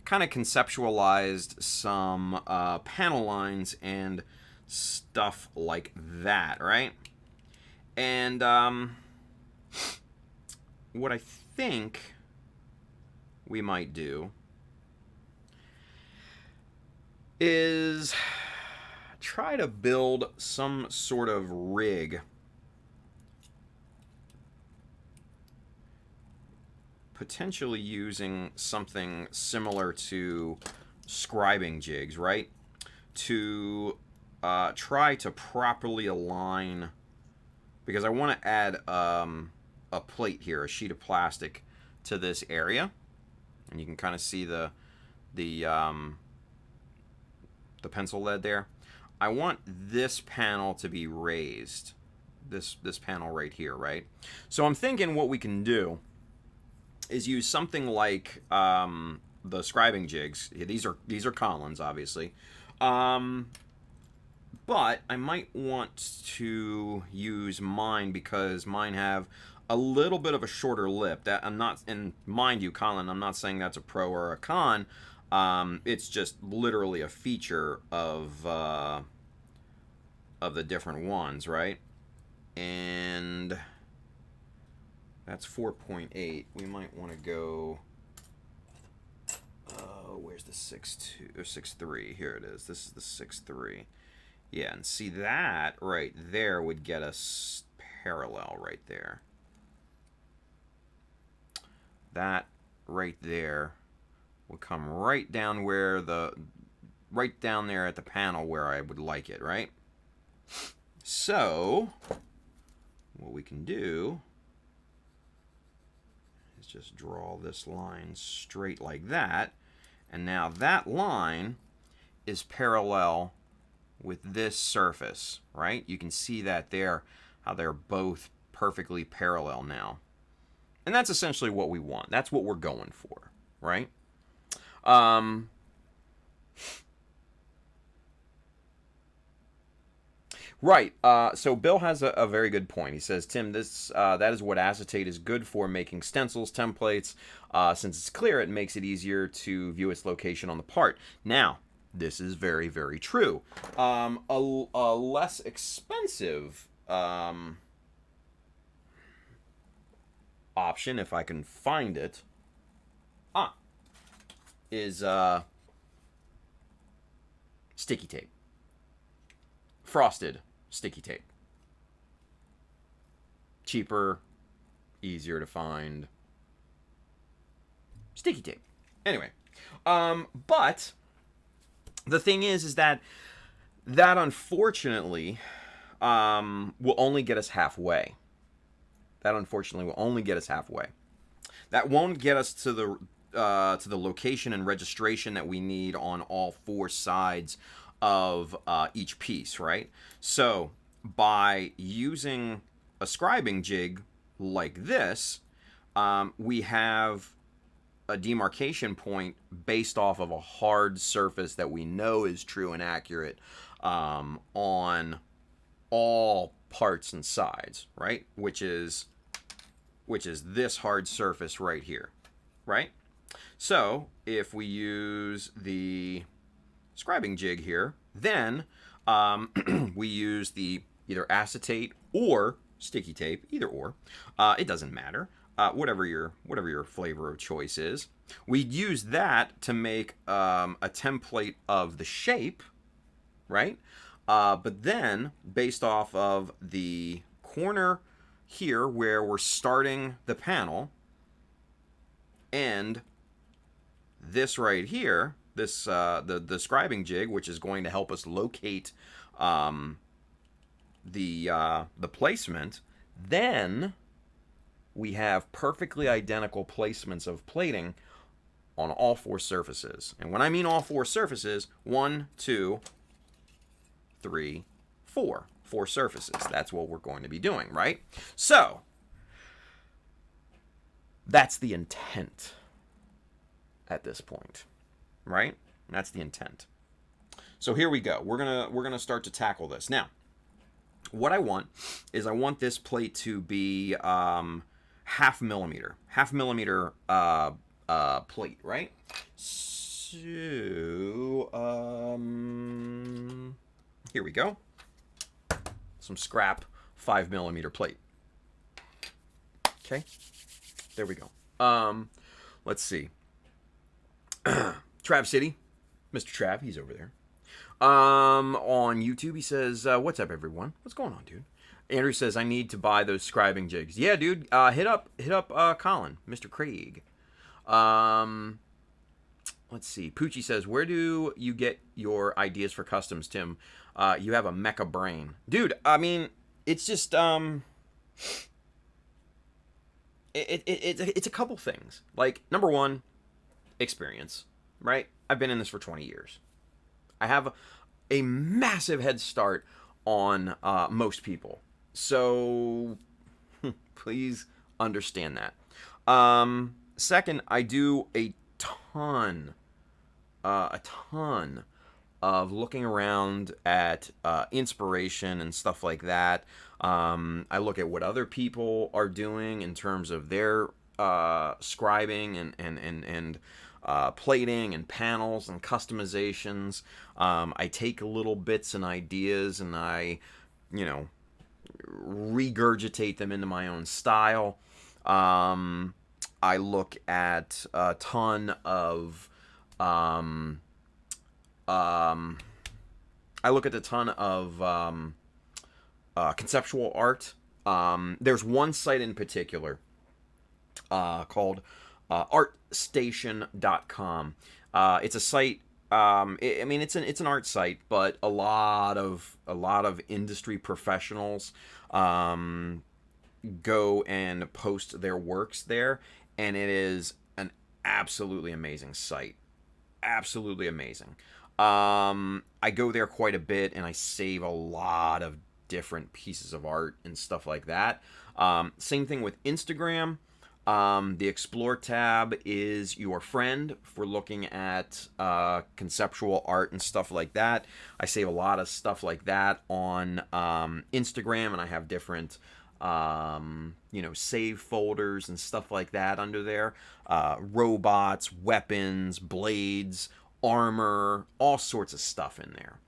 [SPEAKER 1] kind of conceptualized some panel lines and stuff like that, right? And what I think we might do is try to build some sort of rig, potentially using something similar to scribing jigs, right? To try to properly align, because I want to add a plate here, a sheet of plastic to this area, and you can kind of see the pencil lead there. I want this panel to be raised, this panel right here, right? So I'm thinking what we can do is use something like the scribing jigs. These are Collins, obviously, but I might want to use mine because mine have a little bit of a shorter lip. That I'm not, and mind you, Colin, I'm not saying that's a pro or a con. It's just literally a feature of the different ones, right? And that's 4.8. We might want to go. Where's the 6.2 or 6.3? Here it is. This is the 6.3. Yeah, and see that right there would get us parallel right there. That right there will come right down where right down there at the panel where I would like it, right? So what we can do is just draw this line straight like that, and now that line is parallel with this surface, right? You can see that there, how they're both perfectly parallel now. And that's essentially what we want. That's what we're going for, right? Right. So Bill has a very good point. He says, Tim, that is what acetate is good for, making stencils, templates. Since it's clear, it makes it easier to view its location on the part. Now, this is very, very true. A less expensive option, if I can find it, is sticky tape. Frosted sticky tape. Cheaper, easier to find. Sticky tape. Anyway, but the thing is that unfortunately will only get us halfway. That unfortunately will only get us halfway. That won't get us to the location and registration that we need on all four sides of each piece, right? So by using a scribing jig like this, we have a demarcation point based off of a hard surface that we know is true and accurate on all parts and sides, right? Which is this hard surface right here, right? So if we use the scribing jig here, then we use the either acetate or sticky tape, either or. It doesn't matter. Whatever your flavor of choice is. We'd use that to make a template of the shape, right? But then, based off of the corner here where we're starting the panel, and this right here, this the scribing jig, which is going to help us locate the placement, then we have perfectly identical placements of plating on all four surfaces. And when I mean all four surfaces, 1, 2, 3, 4. 4 surfaces. That's what we're going to be doing, right? So, that's the intent. at this point, right? That's the intent. So here we go. We're gonna start to tackle this now. What I want is I want this plate to be half millimeter plate, right? So here we go. Some scrap 5mm plate. Okay, there we go. Let's see. Trav City, Mr. Trav, he's over there. On YouTube, he says, "What's up, everyone? What's going on, dude?" Andrew says, "I need to buy those scribing jigs." Yeah, dude. Hit up Colin, Mr. Craig. Let's see. Poochie says, "Where do you get your ideas for customs, Tim? You have a mecha brain, dude." I mean, it's just it's a couple things. Like, number one, experience, right? I've been in this for 20 years. I have a massive head start on most people. So please understand that. Second, I do a ton of looking around at inspiration and stuff like that. I look at what other people are doing in terms of their scribing and plating and panels and customizations. I take little bits and ideas and I, regurgitate them into my own style. I look at a ton of conceptual art. There's one site in particular called artstation.com. It's a site. It's an art site, but a lot of industry professionals go and post their works there, and it is an absolutely amazing site. Absolutely amazing. I go there quite a bit, and I save a lot of different pieces of art and stuff like that. Same thing with Instagram. The Explore tab is your friend for looking at conceptual art and stuff like that. I save a lot of stuff like that on Instagram, and I have different save folders and stuff like that under there. Robots, weapons, blades, armor, all sorts of stuff in there.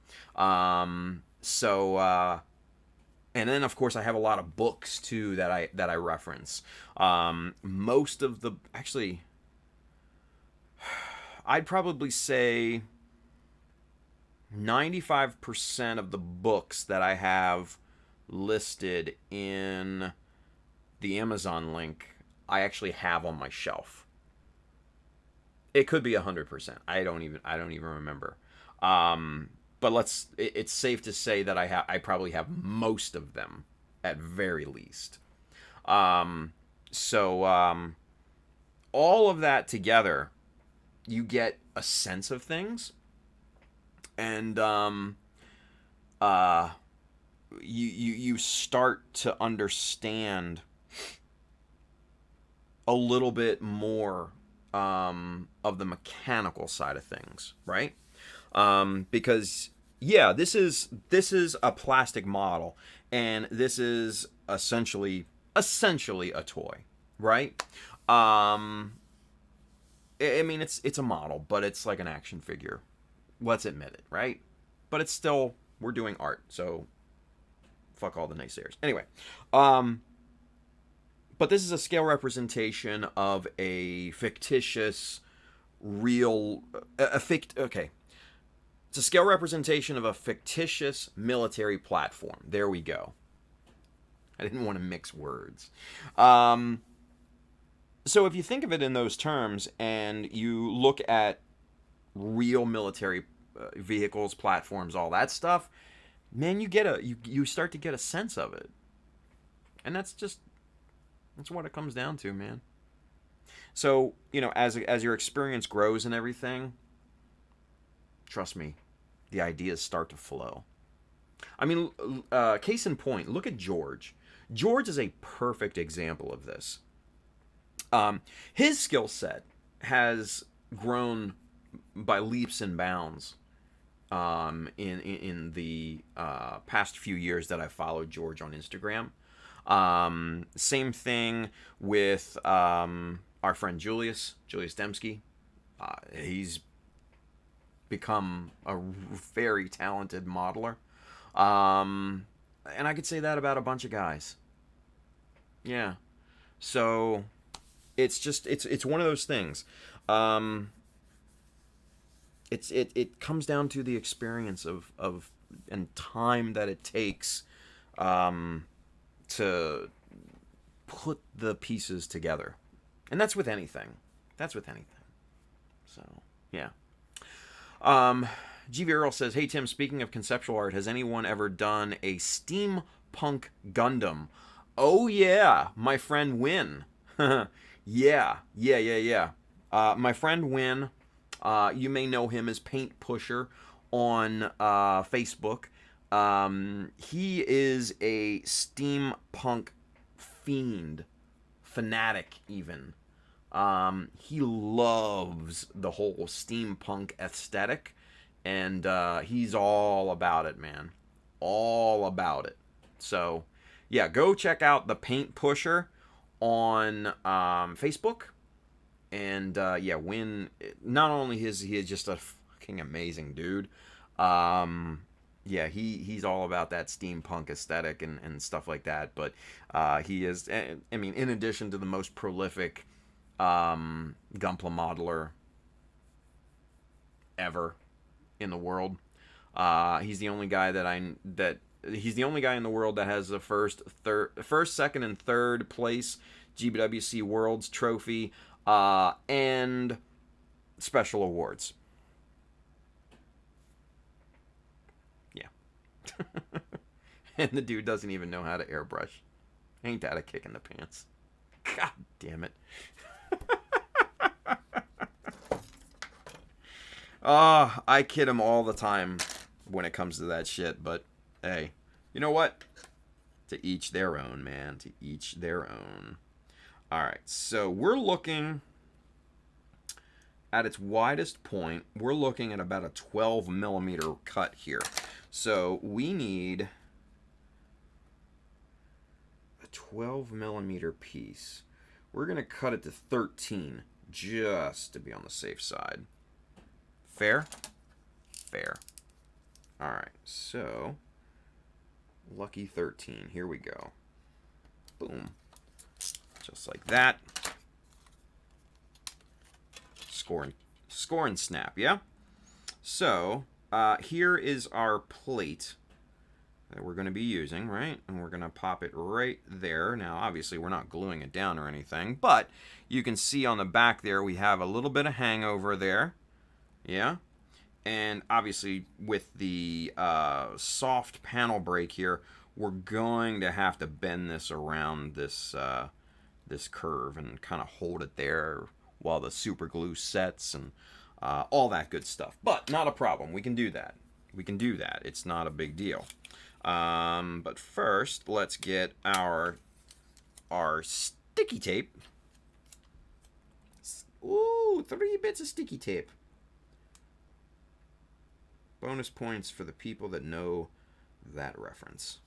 [SPEAKER 1] And then, of course, I have a lot of books too that I reference. Most of the, actually, I'd probably say 95% of the books that I have listed in the Amazon link, I actually have on my shelf. It could be 100%. I don't even remember. But it's safe to say that I probably have most of them at very least. So all of that together, you get a sense of things, and you start to understand a little bit more of the mechanical side of things, right? Because this is a plastic model, and this is essentially a toy, right? It's a model, but it's like an action figure. Let's admit it, right? But it's still, we're doing art, so fuck all the naysayers. Anyway, but this is a scale representation of a fictitious, real, okay. It's a scale representation of a fictitious military platform. There we go. I didn't want to mix words. So if you think of it in those terms, and you look at real military vehicles, platforms, all that stuff, man, you start to get a sense of it, and that's what it comes down to, man. So as your experience grows and everything, trust me, the ideas start to flow. Case in point, look at George. George is a perfect example of this. His skill set has grown by leaps and bounds in the past few years that I followed George on Instagram. Same thing with our friend Julius Dembski. He's become a very talented modeler. And I could say that about a bunch of guys. Yeah. So it's just it's one of those things. It comes down to the experience of and time that it takes to put the pieces together. And that's with anything. So, yeah. GV Earl says, "Hey Tim, speaking of conceptual art, has anyone ever done a steampunk Gundam?" Oh yeah, my friend Win. Yeah. My friend Win, you may know him as Paint Pusher on Facebook. He is a steampunk fiend, fanatic even. He loves the whole steampunk aesthetic, and he's all about it, man. All about it. So, yeah, go check out the Paint Pusher on Facebook. And yeah, Win, not only he is just a fucking amazing dude. Yeah, he's all about that steampunk aesthetic and stuff like that. But he is, I mean, in addition to the most prolific Gunpla modeler ever in the world, he's the only guy he's the only guy in the world that has the first, second, and third place GWC Worlds trophy and special awards. Yeah. And the dude doesn't even know how to airbrush. Ain't that a kick in the pants? God damn it. I kid him all the time when it comes to that shit, but hey, you know what? To each their own, man. To each their own. Alright, so we're looking at its widest point. We're looking at about a 12 millimeter cut here. So we need a 12 millimeter piece. We're going to cut it to 13 just to be on the safe side. Fair? Fair. Alright, so lucky 13. Here we go. Boom. Just like that. Score and snap, yeah? So, here is our plate that we're going to be using, right? And we're going to pop it right there. Now, obviously, we're not gluing it down or anything, but you can see on the back there, we have a little bit of hangover there. Yeah? And obviously, with the soft panel break here, we're going to have to bend this around this this curve and kind of hold it there while the super glue sets and all that good stuff. But not a problem. We can do that. We can do that. It's not a big deal. But first, let's get our sticky tape. Ooh, 3 bits of sticky tape. Bonus points for the people that know that reference.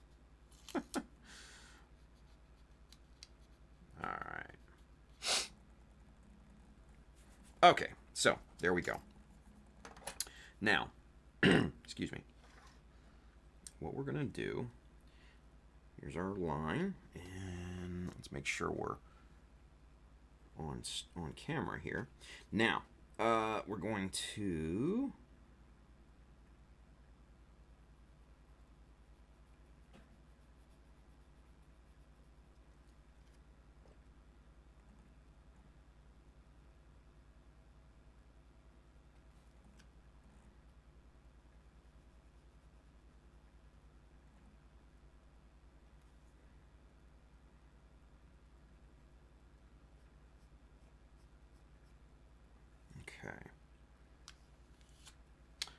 [SPEAKER 1] Alright. Okay, so there we go. Now, excuse me. What we're going to do, here's our line, and let's make sure we're on camera here. Now, we're going to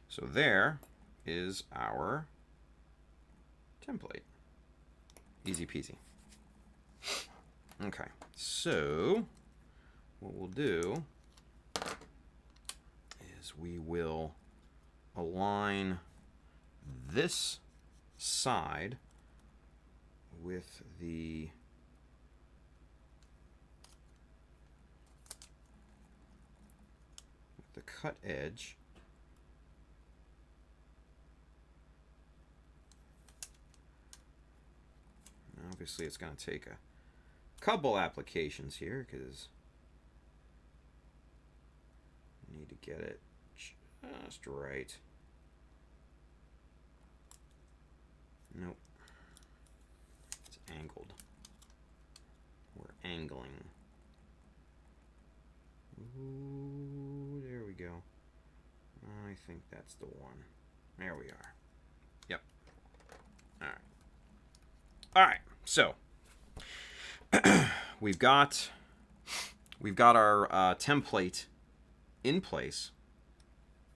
[SPEAKER 1] so there is our template. Easy peasy. Okay, so what we'll do is we will align this side with the cut edge. Obviously, it's going to take a couple applications here because I need to get it just right. Nope. It's angled. We're angling. Ooh, there we go. I think that's the one. There we are. Yep. All right. All right. So we've got our template in place,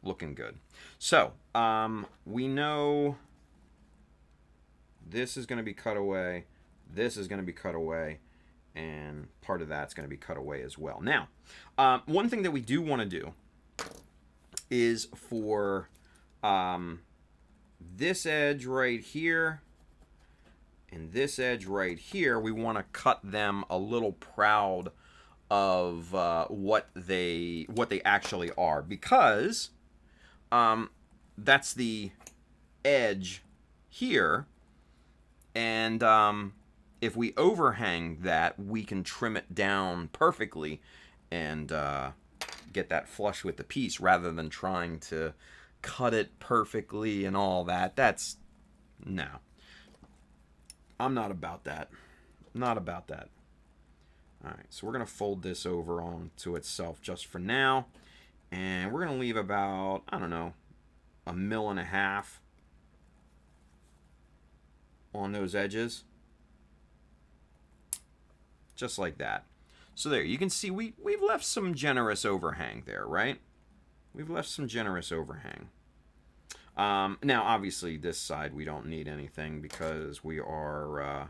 [SPEAKER 1] looking good. So we know this is going to be cut away. This is going to be cut away. And part of that's going to be cut away as well. Now, one thing that we do want to do is for this edge right here and this edge right here, we want to cut them a little proud of what they actually are, because that's the edge here, and if we overhang that, we can trim it down perfectly and get that flush with the piece rather than trying to cut it perfectly and all that. That's, no. I'm not about that. Not about that. All right, so we're going to fold this over onto itself just for now. And we're going to leave about, I don't know, 1.5 mil on those edges. Just like that. So there, you can see we've left some generous overhang there, right? We've left some generous overhang. Now, obviously, this side we don't need anything because we are...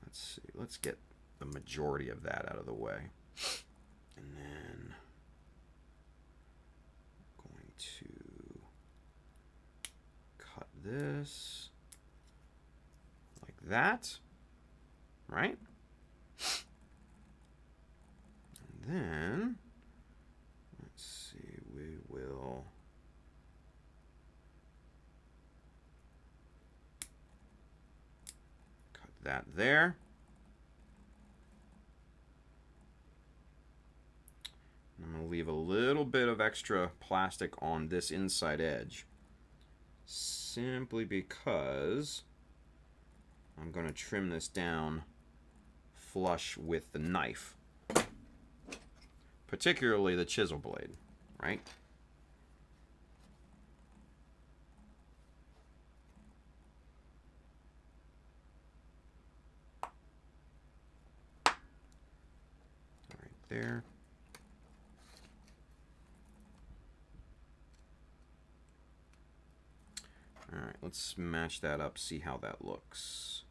[SPEAKER 1] let's see. Let's get the majority of that out of the way. And then I'm going to cut this like that, right? And then let's see, we will cut that there. I'm going to leave a little bit of extra plastic on this inside edge, simply because I'm going to trim this down flush with the knife, particularly the chisel blade, right? Right there. All right, let's match that up, see how that looks.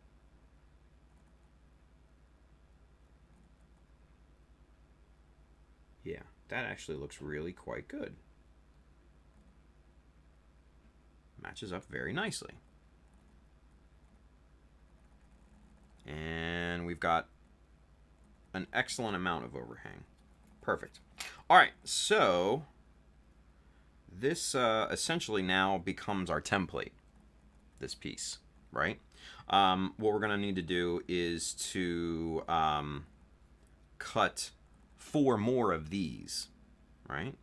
[SPEAKER 1] Yeah, that actually looks really quite good. Matches up very nicely. And we've got an excellent amount of overhang. Perfect. All right, so this essentially now becomes our template, this piece, right? What we're going to need to do is to cut 4 more of these, right?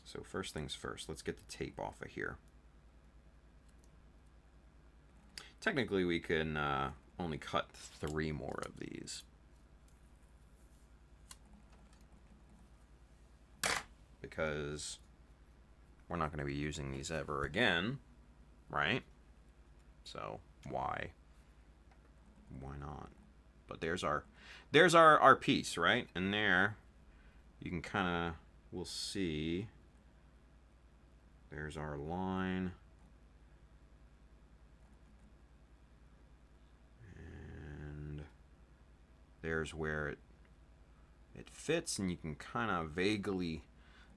[SPEAKER 1] So first things first, let's get the tape off of here. Technically, we can only cut 3 more of these, because we're not going to be using these ever again, right? So why not? But there's our piece, right? And there you can kind of, we'll see, there's our line, there's where it fits, and you can kind of vaguely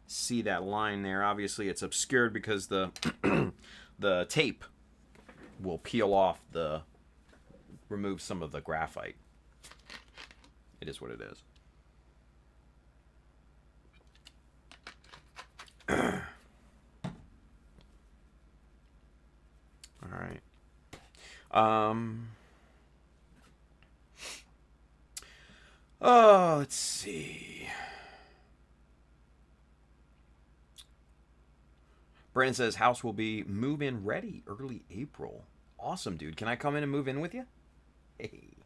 [SPEAKER 1] see that line there. Obviously, it's obscured because the the tape will peel off remove some of the graphite. It is what it is. All right. Oh, let's see. Brandon says house will be move-in ready early April. Awesome, dude. Can I come in and move in with you? Hey.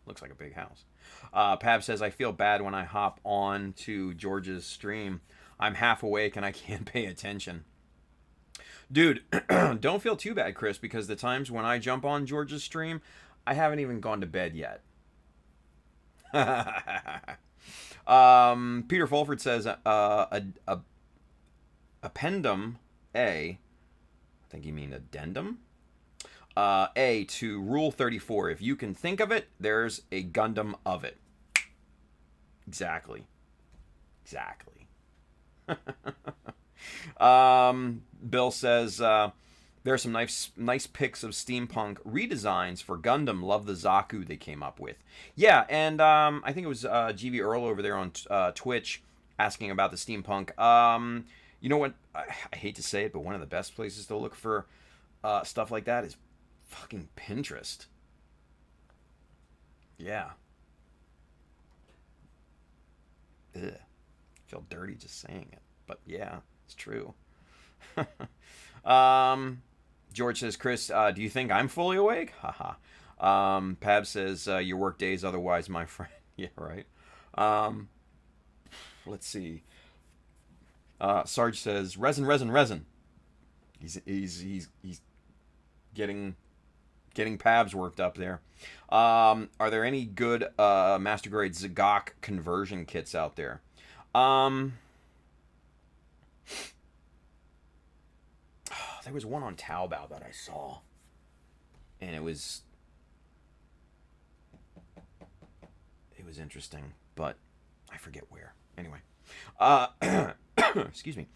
[SPEAKER 1] Looks like a big house. Pab says, I feel bad when I hop on to George's stream. I'm half awake and I can't pay attention. Dude, don't feel too bad, Chris, because the times when I jump on George's stream, I haven't even gone to bed yet. Peter Fulford says, appendum A, I think you mean addendum, A to Rule 34. If you can think of it, there's a Gundam of it. Exactly. Bill says there are some nice pics of steampunk redesigns for Gundam. Love the Zaku they came up with. Yeah, and I think it was GV Earl over there on Twitch asking about the steampunk. You know what? I hate to say it, but one of the best places to look for stuff like that is fucking Pinterest. Yeah. Ugh. I feel dirty just saying it, but yeah, it's true. George says, Chris, do you think I'm fully awake? Haha. Pab says, your work days otherwise, my friend. Yeah, right. Let's see. Sarge says, resin. He's getting Pabs worked up there. Are there any good master grade Zagok conversion kits out there? There was one on Taobao that I saw, and it was interesting, but I forget where. Anyway, excuse me.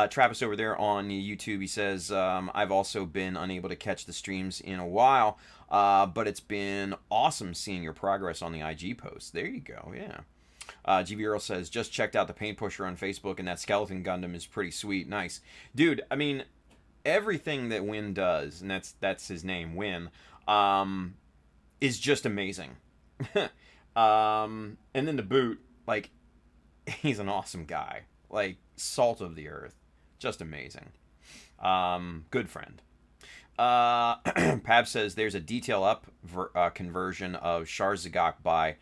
[SPEAKER 1] Travis over there on YouTube, he says, I've also been unable to catch the streams in a while, but it's been awesome seeing your progress on the IG posts. There you go, yeah. GV Earl says, just checked out the Paint Pusher on Facebook, and that Skeleton Gundam is pretty sweet. Nice. Dude, I mean, everything that Win does, and that's his name, Win, is just amazing. And then to boot, like, he's an awesome guy. Like, salt of the earth. Just amazing. Good friend. Pab says there's a detail up conversion of Char Zagok by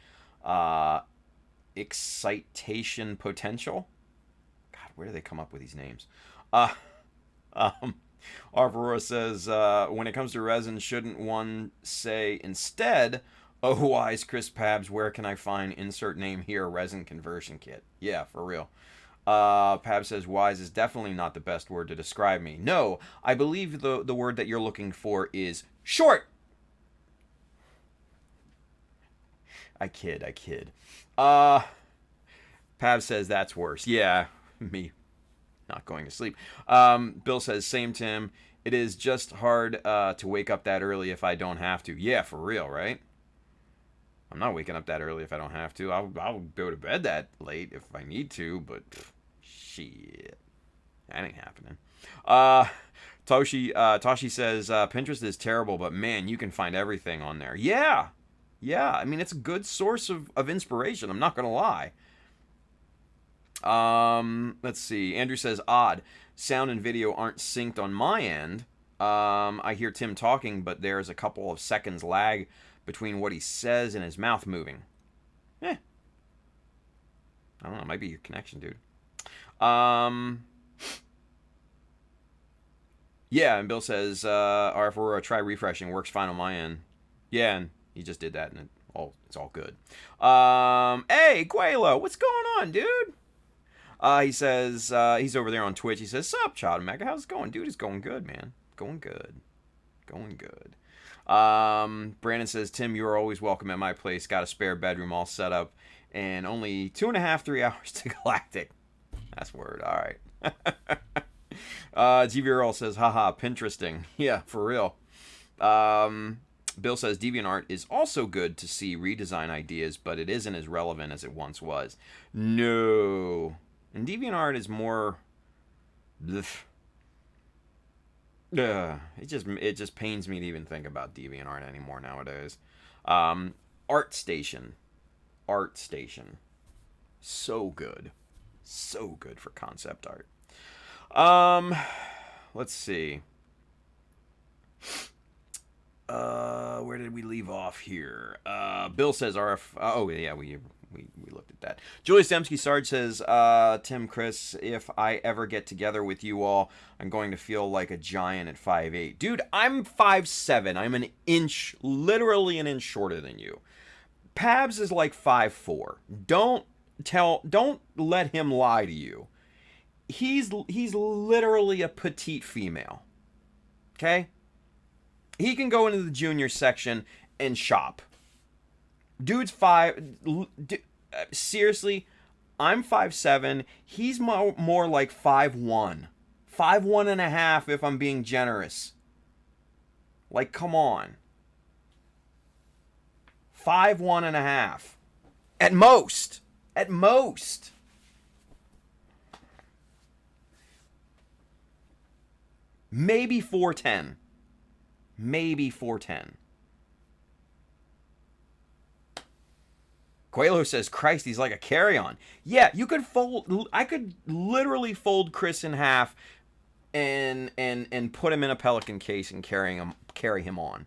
[SPEAKER 1] Excitation Potential. God, where do they come up with these names? Arvora says, when it comes to resin, shouldn't one say instead, oh, wise Chris Pabs, where can I find insert name here, resin conversion kit? Yeah, for real. Pab says, wise is definitely not the best word to describe me. No, I believe the word that you're looking for is short. I kid. Pab says that's worse. Yeah, me not going to sleep. Bill says, same Tim. It is just hard to wake up that early if I don't have to. Yeah, for real, right? I'm not waking up that early if I don't have to. I'll go to bed that late if I need to, but shit, that ain't happening. Toshi says, Pinterest is terrible, but man, you can find everything on there. Yeah. I mean, it's a good source of inspiration. I'm not gonna lie. Let's see. Andrew says, odd. Sound and video aren't synced on my end. I hear Tim talking, but there's a couple of seconds lag between what he says and his mouth moving. I don't know. It might be your connection, dude. Yeah, and Bill says, R4, try refreshing. Works fine on my end. Yeah, and he just did that, and it's all good. Hey, Quelo, what's going on, dude? He says, he's over there on Twitch. He says, sup, Chad Mecha, how's it going? Dude, it's going good, man. Going good. Brandon says, Tim, you are always welcome at my place. Got a spare bedroom all set up. And only 2.5, 3 hours to Galactic. That's word. All right. GV Earl says, haha, Pinteresting. Yeah, for real. Bill says, DeviantArt is also good to see redesign ideas, but it isn't as relevant as it once was. No. And DeviantArt is more... it just pains me to even think about DeviantArt anymore nowadays. ArtStation. So good. So good for concept art. Let's see. Where did we leave off here? Bill says RF. Oh yeah, we looked at that. Julius Dembski Sarge says, Tim, Chris, if I ever get together with you all, I'm going to feel like a giant at 5'8". Dude, I'm 5'7". I'm an inch, literally an inch shorter than you. Pabs is like 5'4". Don't let him lie to you. He's literally a petite female. Okay? He can go into the junior section and shop. Dude's seriously, I'm 5'7". He's more like 5'1". 5'1 and a half if I'm being generous. Like, come on. 5'1 and a half. At most. At most. Maybe 4'10". Maybe 4'10". Coelho says, Christ, he's like a carry-on. Yeah, you could fold... I could literally fold Chris in half and put him in a Pelican case and carry him on.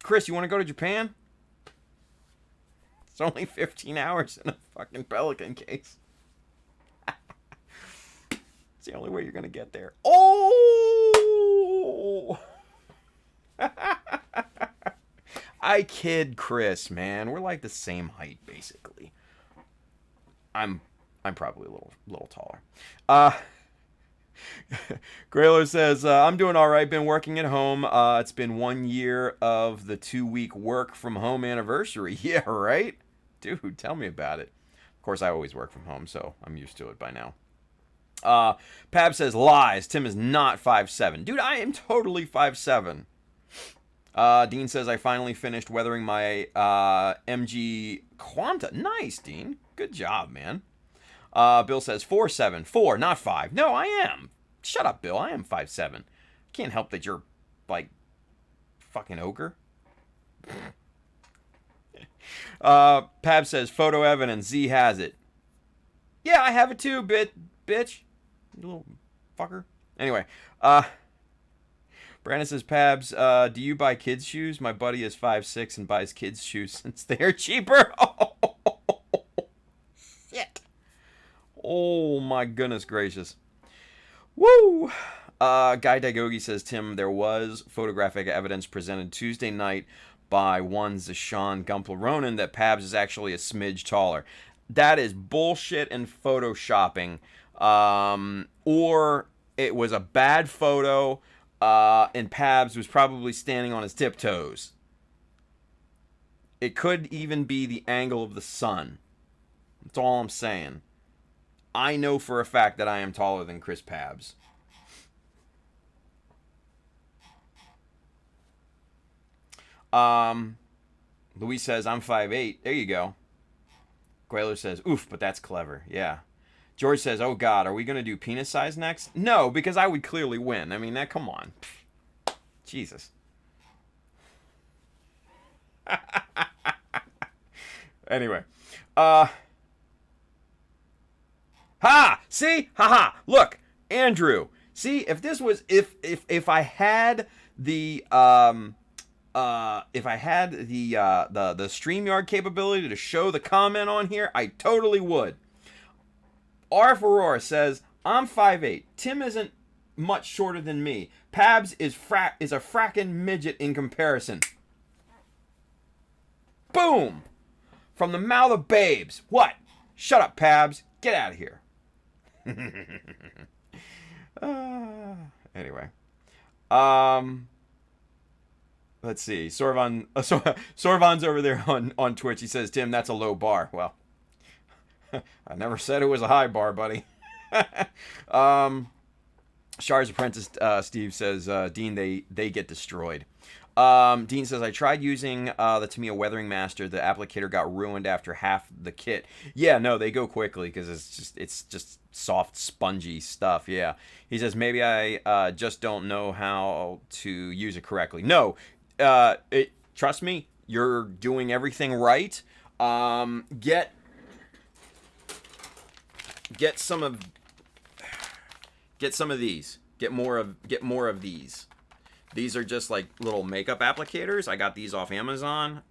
[SPEAKER 1] Chris, you want to go to Japan? It's only 15 hours in a fucking Pelican case. It's the only way you're going to get there. Oh! I kid Chris, man. We're like the same height, basically. I'm probably a little taller. Grayler says, I'm doing all right. Been working at home. It's been 1 year of the 2-week work from home anniversary. Yeah, right? Dude, tell me about it. Of course, I always work from home, so I'm used to it by now. Pab says, lies. Tim is not 5'7". Dude, I am totally 5'7". Dean says, I finally finished weathering my MG Quanta. Nice, Dean. Good job, man. Bill says 4'7". 4, not 5. No, I am. Shut up, Bill. I am 5'7". Can't help that you're, like, fucking ogre. Pab says, photo evidence. Z has it. Yeah, I have it too, bitch. You little fucker. Anyway, Brandon says, Pabs, do you buy kids' shoes? My buddy is 5'6" and buys kids' shoes since they're cheaper. Oh, shit. Oh, my goodness gracious. Woo! Guy Dagogi says, Tim, there was photographic evidence presented Tuesday night by one Zashawn Gumpel-Ronan that Pabs is actually a smidge taller. That is bullshit and photoshopping. Or it was a bad photo, and Pabs was probably standing on his tiptoes. It could even be the angle of the sun. That's all I'm saying. I know for a fact that I am taller than Chris Pabs. Louis says, I'm 5'8". There you go. Grayler says, oof, but that's clever. Yeah. George says, oh, God, are we going to do penis size next? No, because I would clearly win. I mean, come on. Jesus. Anyway. See? Ha! Look, Andrew. See, if this was... If I had the... if I had the StreamYard capability to show the comment on here, I totally would. R. Aurora says, I'm 5'8". Tim isn't much shorter than me. Pabs is a frackin' midget in comparison. Boom! From the mouth of babes. What? Shut up, Pabs. Get out of here. Anyway. Let's see. Sorvon's over there on Twitch. He says, Tim, that's a low bar. Well, I never said it was a high bar, buddy. Shar's apprentice Steve says, Dean, they get destroyed. Dean says, I tried using the Tamiya Weathering Master. The applicator got ruined after half the kit. Yeah, no, they go quickly because it's just soft, spongy stuff. Yeah. He says, maybe I just don't know how to use it correctly. No, trust me, you're doing everything right. Get some of these. Get more of these. These are just like little makeup applicators. I got these off Amazon.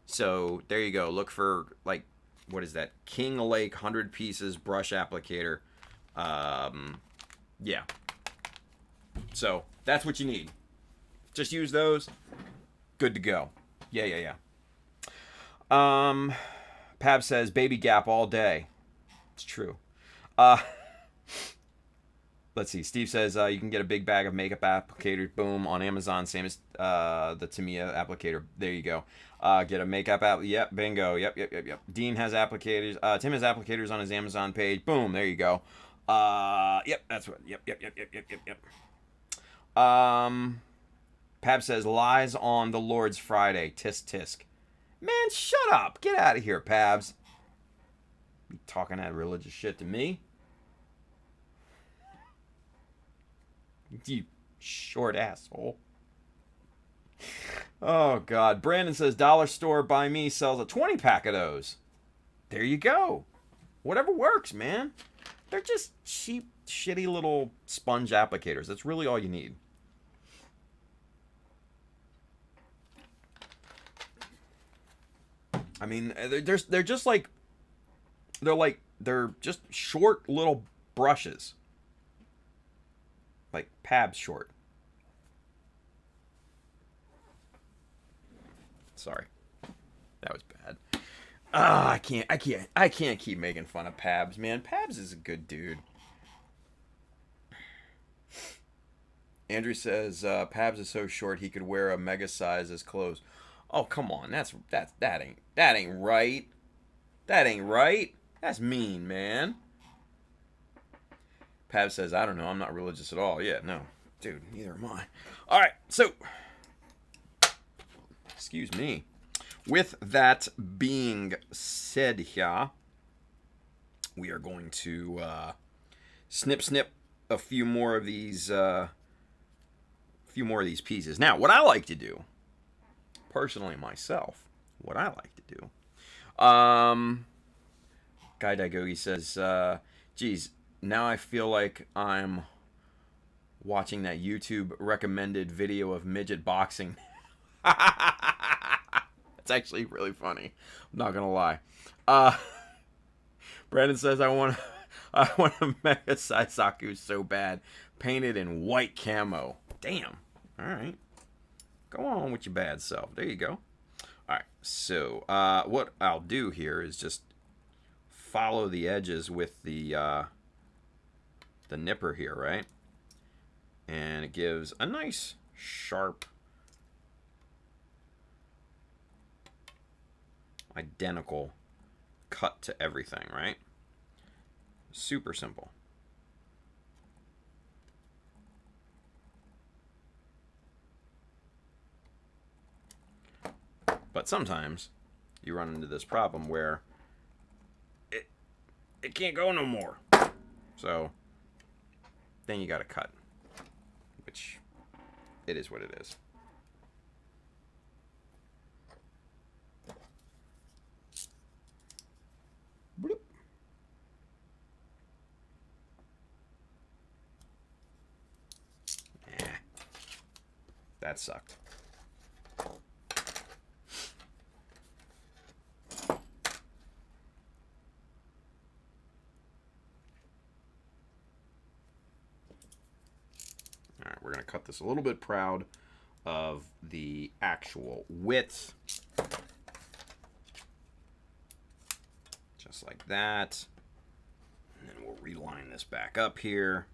[SPEAKER 1] So there you go. Look for like, what is that? King Lake 100 pieces brush applicator. Yeah. So that's what you need. Just use those. Good to go. Yeah. Pab says, baby gap all day. It's true. Let's see. Steve says you can get a big bag of makeup applicators, boom, on Amazon, same as the Tamiya applicator. There you go. Get a makeup app. Yep, bingo. Yep. Dean has applicators. Tim has applicators on his Amazon page. Boom, there you go. Yep, that's what. Yep. Pab says lies on the Lord's Friday. Tisk. Man, shut up. Get out of here, Pabs. Be talking that religious shit to me. You short asshole. Oh, God. Brandon says, Dollar Store by me sells a 20-pack of those. There you go. Whatever works, man. They're just cheap, shitty little sponge applicators. That's really all you need. I mean, they're just like... They're just short little brushes. Like Pab's short. Sorry. That was bad. I can't keep making fun of Pabs, man. Pabs is a good dude. Andrew says Pabs is so short he could wear a mega size as clothes. Oh, come on. That ain't right. That ain't right. That's mean, man. Pav says, I don't know. I'm not religious at all. Yeah, no. Dude, neither am I. All right, so. Excuse me. With that being said here, we are going to snip a few more of these pieces. Now, what I like to do, personally myself, Guy Daigogi says, geez, now I feel like I'm watching that YouTube recommended video of midget boxing. It's actually really funny. I'm not gonna lie. Brandon says I want a Mecha Saisaku so bad, painted in white camo. Damn. All right. Go on with your bad self. There you go. All right. So what I'll do here is just follow the edges with the nipper here, right? And it gives a nice sharp, identical cut to everything, right? Super simple. But sometimes you run into this problem where it can't go no more. So then you got to cut, which it is what it is. Bloop. That sucked. Alright, we're going to cut this a little bit proud of the actual width. Just like that. And then we'll reline this back up here.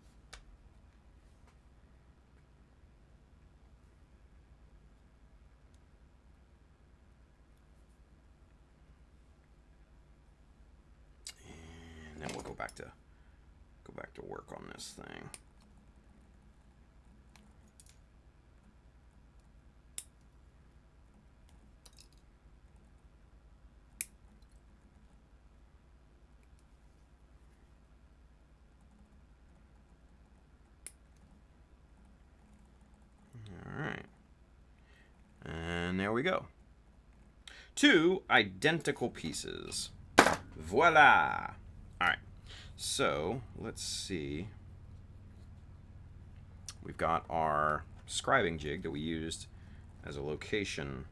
[SPEAKER 1] And then we'll go back to work on this thing. All right. And there we go. 2 identical pieces. Voila! All right. So, let's see. We've got our scribing jig that we used as a location.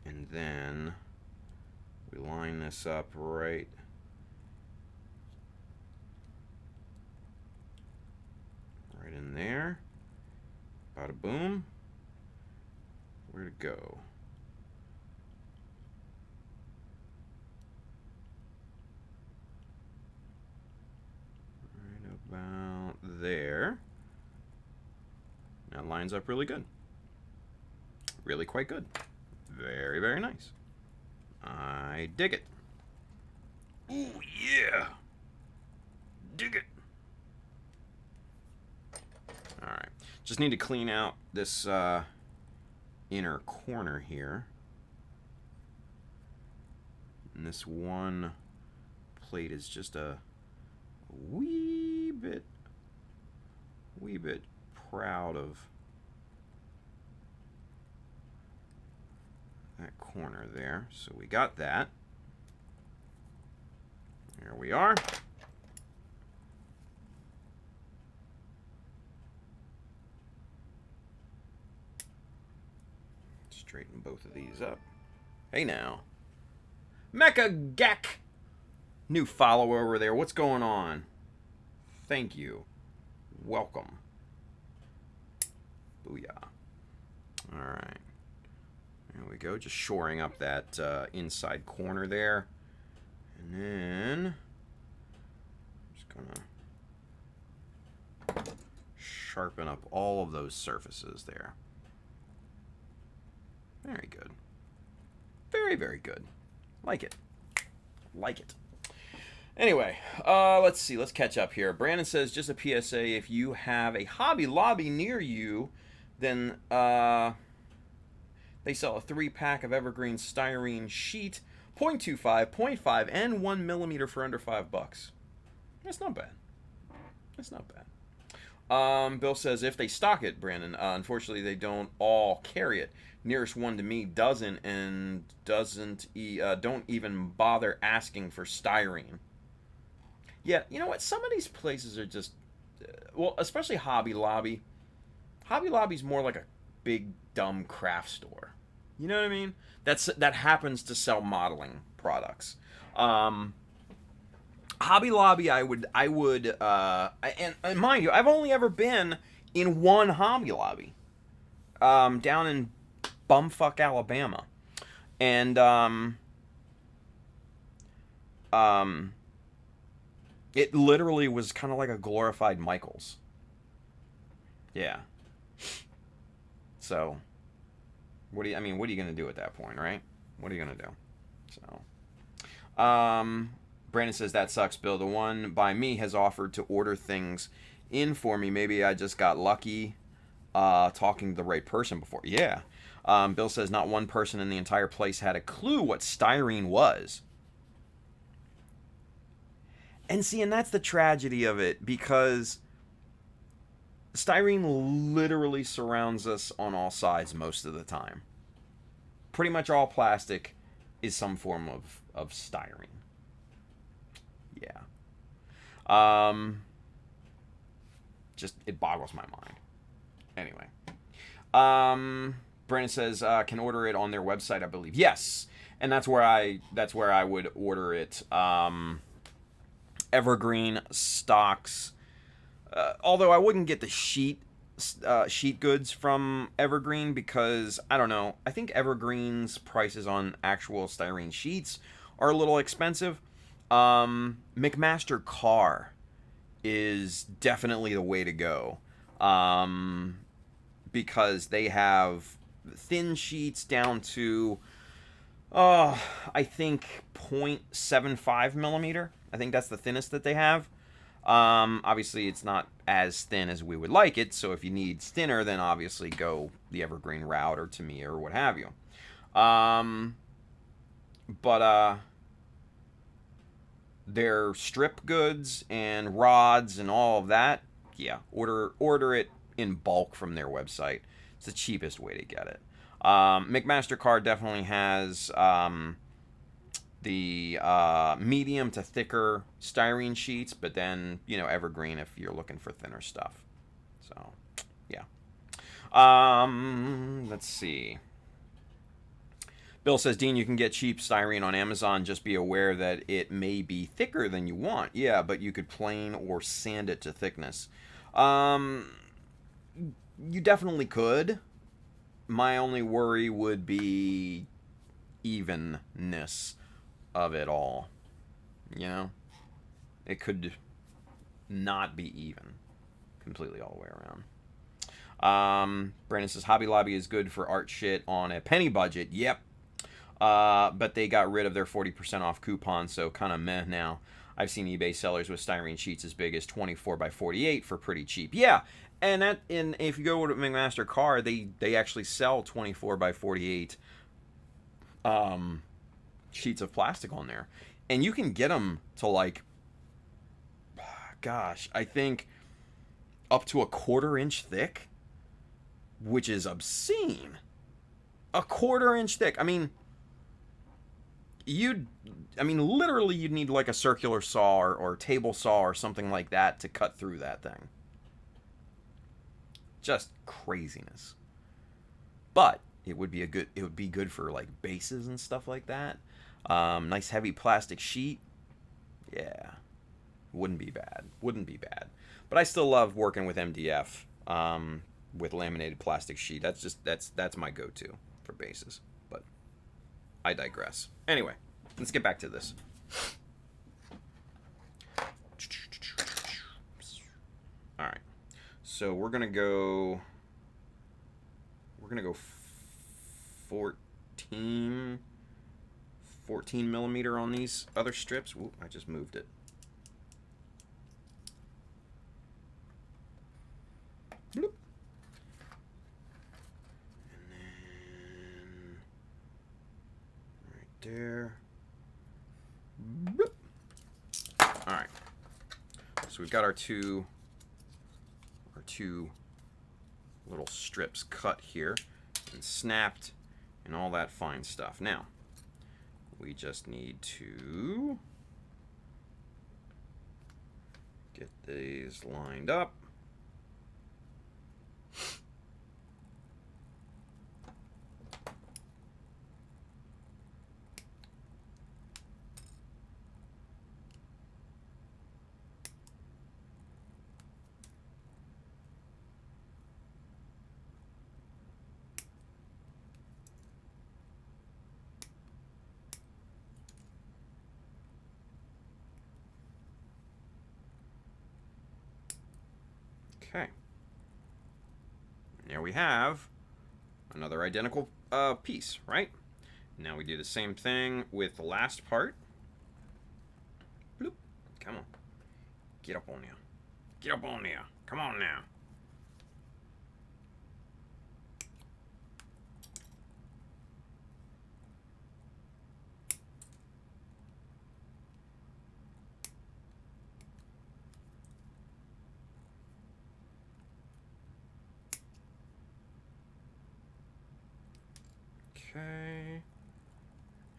[SPEAKER 1] And then we line this up right in there. Bada boom. Where to go? Right about there. That lines up really good. Really quite good. Very, very nice. I dig it. Ooh, yeah! Dig it! Alright. Just need to clean out this inner corner here. And this one plate is just a wee bit proud of that corner there. So we got that. There we are. Straighten both of these up. Hey now. Mecha Decals! New follower over there. What's going on? Thank you. Welcome. Booyah. Alright. There we go. Just shoring up that inside corner there. And then I'm just gonna sharpen up all of those surfaces there. Very good. Very, very good. Like it. Like it. Anyway, let's see. Let's catch up here. Brandon says, just a PSA, if you have a Hobby Lobby near you, then they sell a 3-pack of evergreen styrene sheet, 0.25, 0.5, and 1 millimeter for under $5. That's not bad. That's not bad. Bill says, if they stock it, Brandon, unfortunately they don't all carry it. Nearest one to me doesn't, and don't even bother asking for styrene. Yeah, you know what? Some of these places are just, well, especially Hobby Lobby. Hobby Lobby's more like a big, dumb craft store. You know what I mean? That happens to sell modeling products. Hobby Lobby, I would, and mind you, I've only ever been in one Hobby Lobby, down in bumfuck Alabama, and it literally was kind of like a glorified Michaels. Yeah. So, what are you gonna do at that point, right? What are you gonna do? So, Brandon says, that sucks, Bill. The one by me has offered to order things in for me. Maybe I just got lucky talking to the right person before. Yeah. Bill says, not one person in the entire place had a clue what styrene was. And see, and that's the tragedy of it, because styrene literally surrounds us on all sides most of the time. Pretty much all plastic is some form of styrene. Yeah. Just, it boggles my mind. Anyway. Brandon says, can order it on their website, I believe. Yes. And that's where I would order it. Evergreen stocks. Although I wouldn't get the sheet goods from Evergreen, because, I don't know, I think Evergreen's prices on actual styrene sheets are a little expensive. McMaster Carr is definitely the way to go, because they have thin sheets down to I think 0.75 millimeter. I think that's the thinnest that they have. Obviously, it's not as thin as we would like it, so if you need thinner, then obviously go the evergreen route or Tamiya or what have you. But their strip goods and rods and all of that, yeah, order it in bulk from their website. It's the cheapest way to get it. McMaster-Carr definitely has the medium to thicker styrene sheets, but then, you know, evergreen if you're looking for thinner stuff. So, yeah. Let's see. Bill says, Dean, you can get cheap styrene on Amazon. Just be aware that it may be thicker than you want. Yeah, but you could plane or sand it to thickness. You definitely could. My only worry would be evenness of it all. You know? It could not be even completely all the way around. Brandon says, Hobby Lobby is good for art shit on a penny budget. Yep. But they got rid of their 40% off coupon, so kind of meh now. I've seen eBay sellers with styrene sheets as big as 24 by 48 for pretty cheap. Yeah, and if you go to McMaster-Carr, they actually sell 24 by 48 sheets of plastic on there, and you can get them to, like, gosh, I think up to a 1/4 inch thick, which is obscene. A 1/4 inch thick. I mean, literally you'd need like a circular saw or table saw or something like that to cut through that thing. Just craziness. But it would be good for like bases and stuff like that. Nice heavy plastic sheet. Yeah. Wouldn't be bad. But I still love working with MDF with laminated plastic sheet. That's my go-to for bases. But I digress. Anyway, let's get back to this. All right. So we're going to go 14 millimeter on these other strips. Ooh, I just moved it. Bloop. And then right there. Bloop. All right. So we've got our two little strips cut here and snapped and all that fine stuff. Now, we just need to get these lined up. Okay. There we have another identical piece, right? Now we do the same thing with the last part. Bloop. Come on. Get up on there. Get up on there. Come on now. Okay.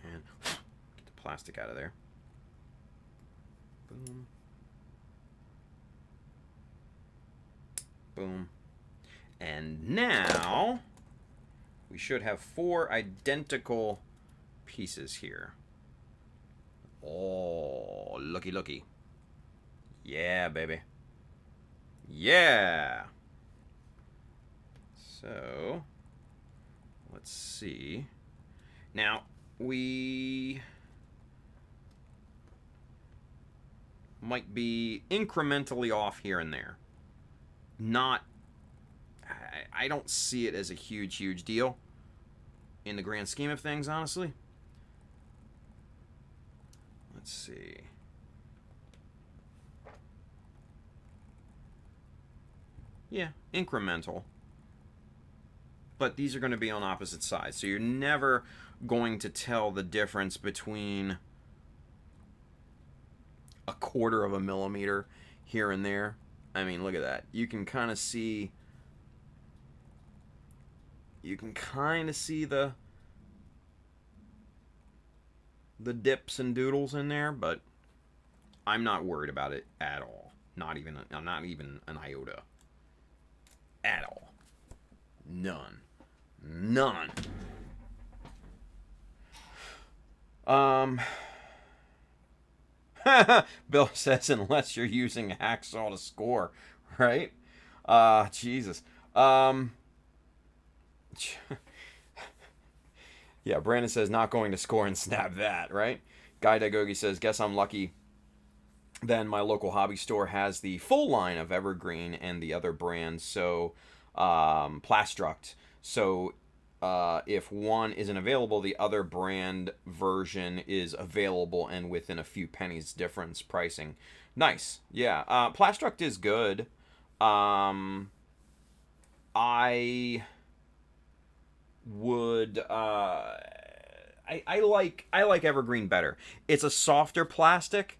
[SPEAKER 1] And get the plastic out of there. Boom. Boom. And now we should have 4 identical pieces here. Oh, looky. Yeah, baby. Yeah. So, let's see. Now, we might be incrementally off here and there. I don't see it as a huge deal in the grand scheme of things, honestly. let's see. Yeah, incremental. But these are going to be on opposite sides. So you're never going to tell the difference between a quarter of a millimeter here and there. I mean, look at that. You can kind of see... You can kind of see the dips and doodles in there, but I'm not worried about it at all. Not even an iota. At all. None. Bill says unless you're using a hacksaw to score, right? Jesus. Yeah, Brandon says not going to score and snap that, right? Guy Dagogi says, guess I'm lucky. Then my local hobby store has the full line of Evergreen and the other brands, so Plastruct. So if one isn't available, the other brand version is available and within a few pennies difference pricing. Nice. Yeah. Plastruct is good. I would I like Evergreen better. It's a softer plastic,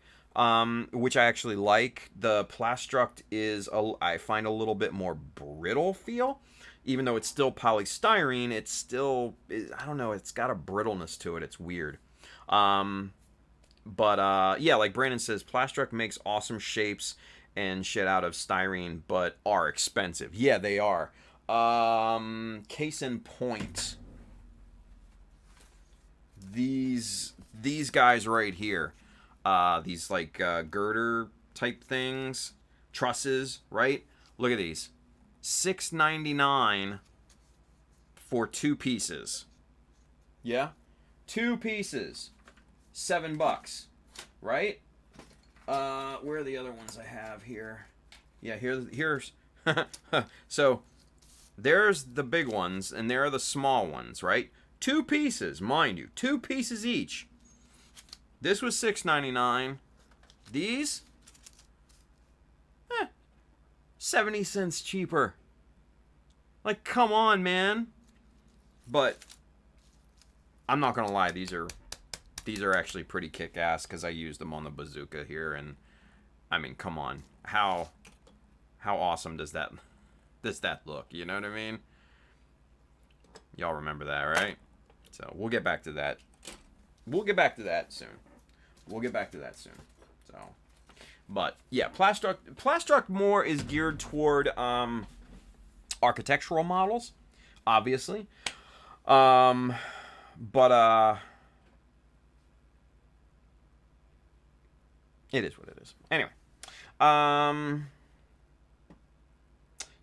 [SPEAKER 1] which I actually like. The Plastruct is I find a little bit more brittle feel. Even though it's still polystyrene, it's still, I don't know, it's got a brittleness to it. It's weird. Yeah, like Brandon says, Plastruct makes awesome shapes and shit out of styrene, but are expensive. Yeah, they are. Case in point, these guys right here, these like girder type things, trusses, right? Look at these. $6.99 for 2 pieces. Yeah, 2 pieces, $7, right? Where are the other ones I have here? Yeah, here's so there's the big ones and there are the small ones, right? 2 pieces, mind you, 2 pieces each. This was $6.99. These 70 cents cheaper. Like, come on, man. But I'm not gonna lie, these are actually pretty kick-ass because I used them on the bazooka here, and I mean, come on, how awesome does that look? You know what I mean? Y'all remember that, right? So we'll get back to that. We'll get back to that soon. So. But yeah, Plastruct more is geared toward architectural models, obviously. But it is what it is. Anyway,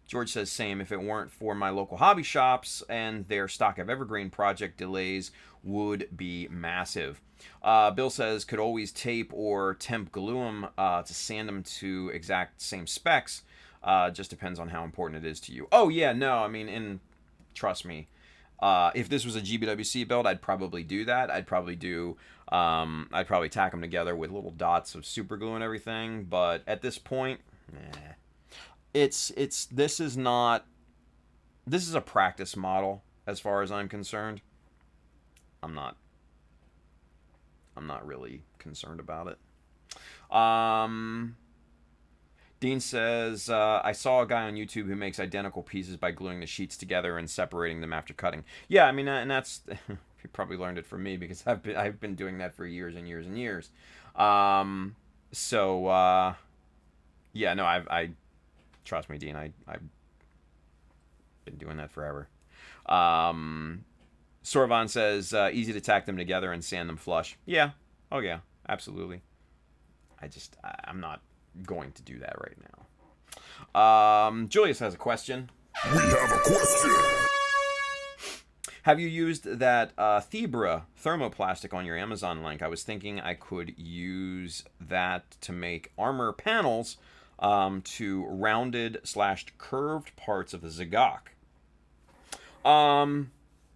[SPEAKER 1] George says same. If it weren't for my local hobby shops and their stock of Evergreen project delays would be massive. Bill says could always tape or temp glue them to sand them to exact same specs. Just depends on how important it is to you. Oh yeah, no, I mean, and trust me, if this was a GBWC build, I'd probably do that. I'd probably tack them together with little dots of super glue and everything. But at this point, this is a practice model as far as I'm concerned. I'm not really concerned about it. Dean says, I saw a guy on YouTube who makes identical pieces by gluing the sheets together and separating them after cutting. Yeah, I mean, and that's, you probably learned it from me because I've been doing that for years and years and years. Yeah, no, I trust me, Dean, I've been doing that forever. Sorvan says, easy to tack them together and sand them flush. Yeah. Oh, yeah. Absolutely. I'm not going to do that right now. Julius has a question.
[SPEAKER 2] We have a question.
[SPEAKER 1] Have you used that Thebra thermoplastic on your Amazon link? I was thinking I could use that to make armor panels to rounded/curved parts of the Zagok.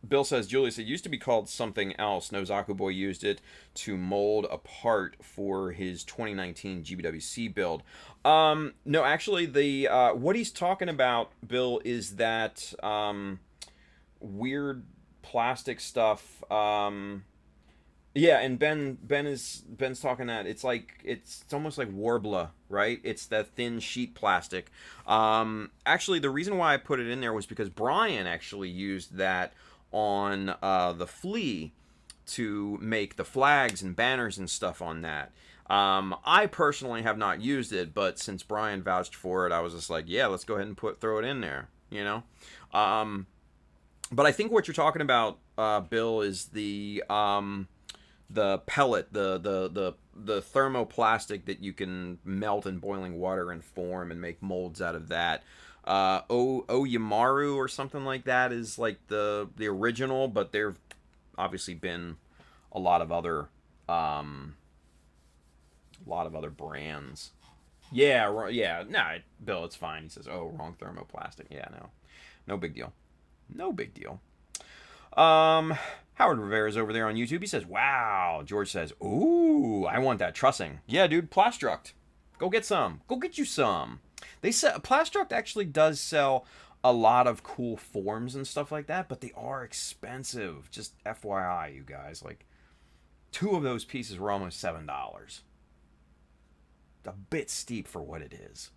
[SPEAKER 1] Bill says, Julius, it used to be called something else. Nozaku Boy used it to mold a part for his 2019 GBWC build. No, actually, the what he's talking about, Bill, is that weird plastic stuff. Yeah, and Ben's talking that it's almost like Warbler, right? It's that thin sheet plastic. Actually, the reason why I put it in there was because Brian actually used that on the Flea to make the flags and banners and stuff on that. I personally have not used it, but since Brian vouched for it, I was just like, yeah, let's go ahead and throw it in there, you know. But I think what you're talking about, Bill, is the pellet, the thermoplastic that you can melt in boiling water and form and make molds out of that. Oyamaru or something like that is like the original, but there've obviously been a lot of other brands. Yeah, yeah. Nah, Bill, it's fine. He says, "Oh, wrong thermoplastic." Yeah, no big deal. No big deal. Howard Rivera's over there on YouTube. He says, "Wow." George says, "Ooh, I want that trussing." Yeah, dude, Plastruct. Go get some. Go get you some. They sell Plastruct actually does sell a lot of cool forms and stuff like that, but they are expensive. Just FYI, you guys. Like, 2 of those pieces were almost $7. A bit steep for what it is,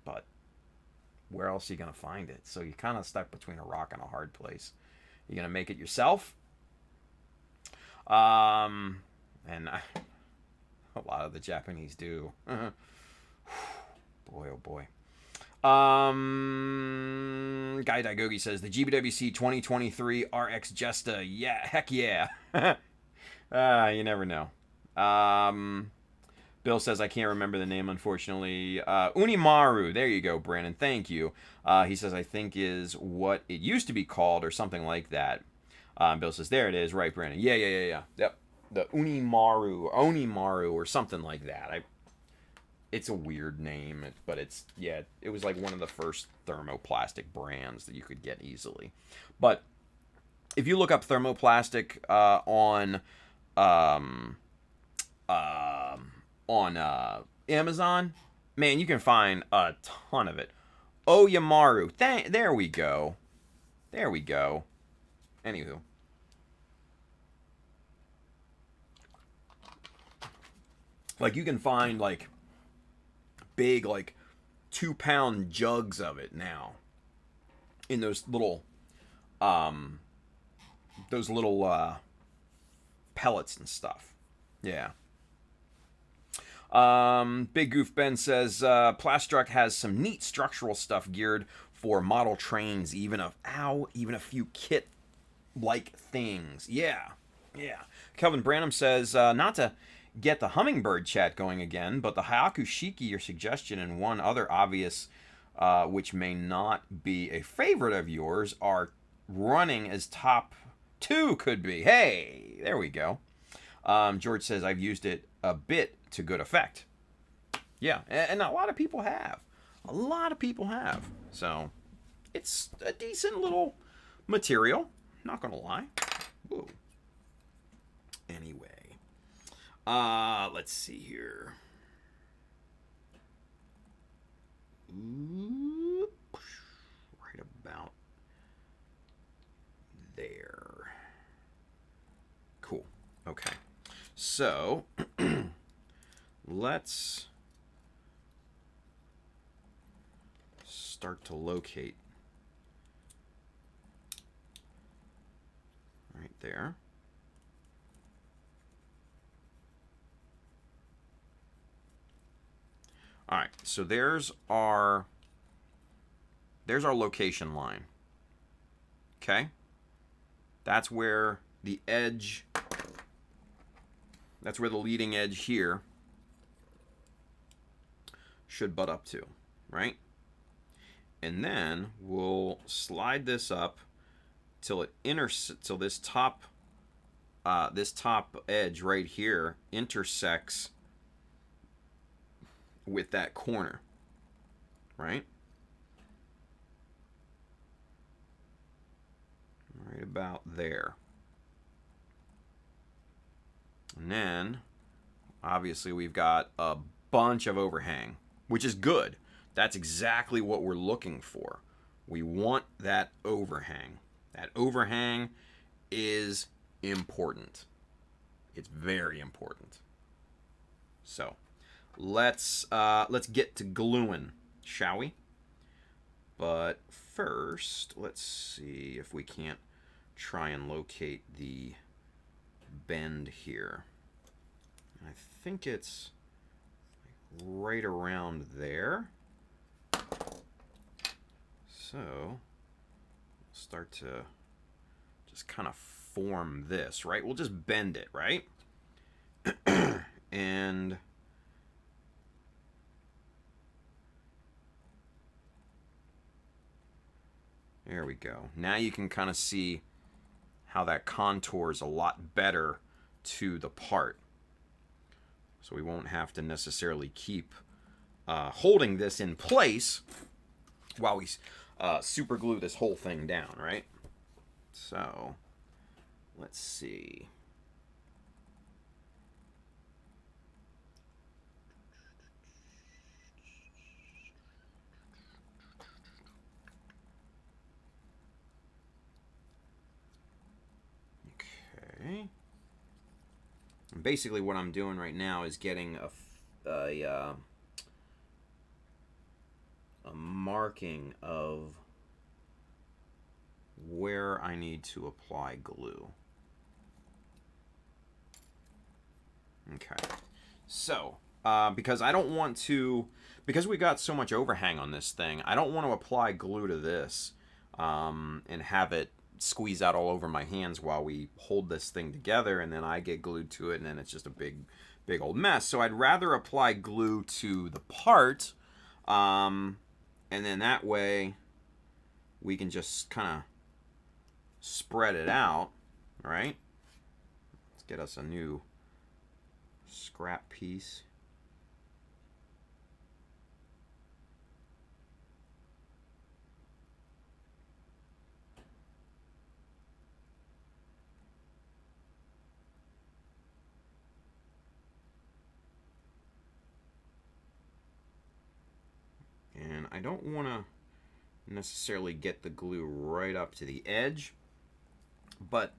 [SPEAKER 1] but where else are you gonna find it? So you're kind of stuck between a rock and a hard place. You're gonna make it yourself, and a lot of the Japanese do. Boy, oh boy. Guy Daigogi says the GBWC 2023 RX Jesta. Yeah, heck yeah. You never know. Bill says, I can't remember the name, unfortunately. Unimaru. There you go, Brandon. Thank you. He says, I think is what it used to be called or something like that. Bill says, there it is. Right, Brandon. Yeah. Yep. The Onimaru or something like that. It's a weird name, but it was like one of the first thermoplastic brands that you could get easily. But if you look up thermoplastic on Amazon, man, you can find a ton of it. Oyamaru. There we go. Anywho. Like, you can find, like, big, like, 2-pound jugs of it now. In those little, pellets and stuff. Yeah. Big Goof Ben says, Plastruct has some neat structural stuff geared for model trains, even a few kit-like things. Yeah. Kelvin Branham says, not to get the hummingbird chat going again, but the Hayaku Shiki, your suggestion, and one other obvious, which may not be a favorite of yours, are running as top 2 could be. Hey, there we go. George says, I've used it a bit to good effect. Yeah, and a lot of people have. So, it's a decent little material. Not gonna lie. Whoa. Anyway. Let's see here. Right about there. Cool. Okay. So, let's start to locate right there. All right, so there's our location line. Okay? That's where the edge, that's where the leading edge here should butt up to, right? And then we'll slide this up till this top edge right here intersects with that corner, right? right about there. And then, obviously, we've got a bunch of overhang, which is good. That's exactly what we're looking for. We want that overhang. That overhang is important. It's very important. So, let's get to gluing, shall we? But first, let's see if we can't try and locate the bend here. I think it's right around there. So, start to just kind of form this, right? We'll just bend it, right? And there we go. Now you can kind of see how that contours a lot better to the part. So we won't have to necessarily keep holding this in place while we super glue this whole thing down, right? So let's see. Okay. And basically what I'm doing right now is getting a marking of where I need to apply glue. Okay. So, because I don't want to, because we got so much overhang on this thing, I don't want to apply glue to this and have it squeeze out all over my hands while we hold this thing together, and then I get glued to it, and then it's just a big old mess. So I'd rather apply glue to the part, and then that way we can just kind of spread it out, right? Let's get us a new scrap piece. And I don't want to necessarily get the glue right up to the edge, but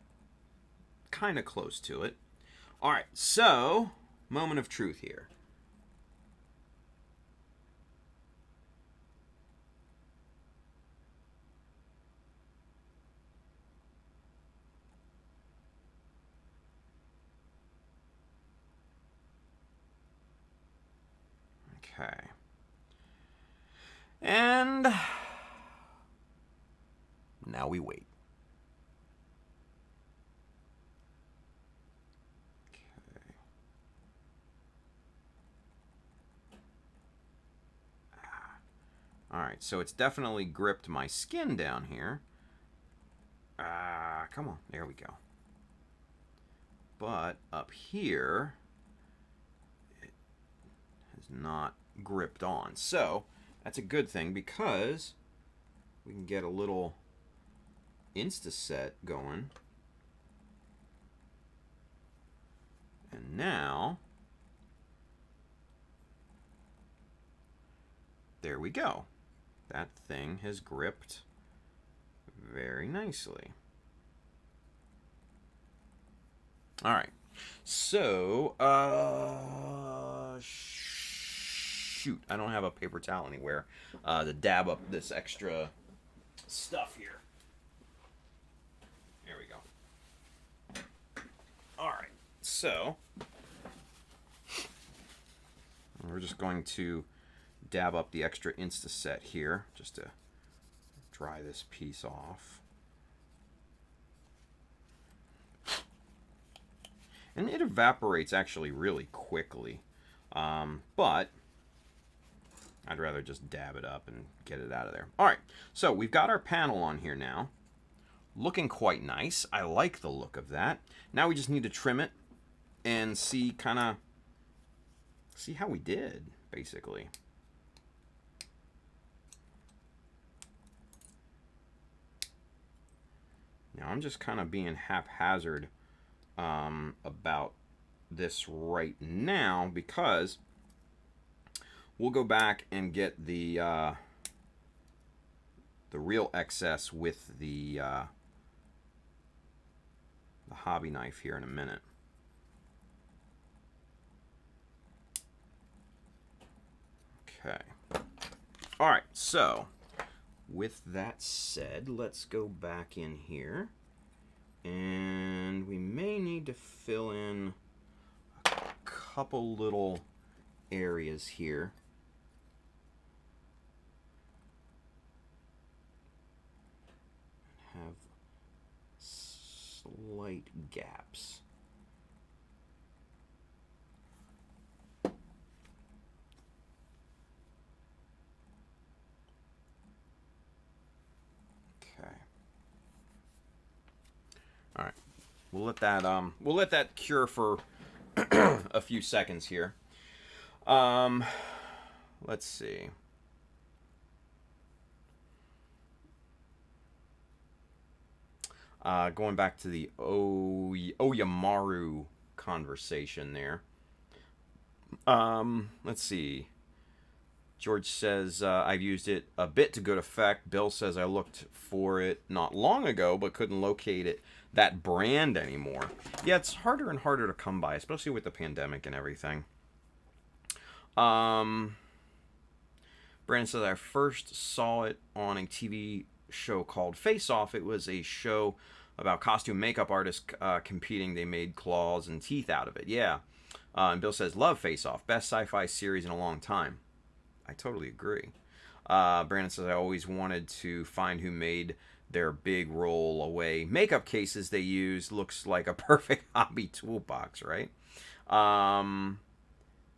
[SPEAKER 1] kind of close to it. All right, so moment of truth here. Okay. And now we wait. Okay. All right, so it's definitely gripped my skin down here. Come on, there we go. But up here, it has not gripped on. So that's a good thing because we can get a little Insta-set going. And now, there we go. That thing has gripped very nicely. All right. So, shoot, I don't have a paper towel anywhere to dab up this extra stuff here. There we go. All right. So, we're just going to dab up the extra Insta-set here just to dry this piece off. And it evaporates actually really quickly, but I'd rather just dab it up and get it out of there. All right, so we've got our panel on here now. Looking quite nice. I like the look of that. Now we just need to trim it and see how we did, basically. Now, I'm just kind of being haphazard about this right now because we'll go back and get the real excess with the hobby knife here in a minute. Okay. All right, so with that said, let's go back in here. And we may need to fill in a couple little areas here. Have slight gaps. All right, we'll let that cure for a few seconds here. Let's see. Going back to the Oyamaru conversation there. Let's see. George says, I've used it a bit to good effect. Bill says, I looked for it not long ago, but couldn't locate that brand anymore. Yeah, it's harder and harder to come by, especially with the pandemic and everything. Brandon says, I first saw it on a TV show called Face Off. It was a show about costume makeup artists competing. They made claws and teeth out of it. Yeah. And Bill says, love Face Off. Best sci-fi series in a long time. I totally agree. Brandon says, I always wanted to find who made their big roll away makeup cases they use. Looks like a perfect hobby toolbox, right?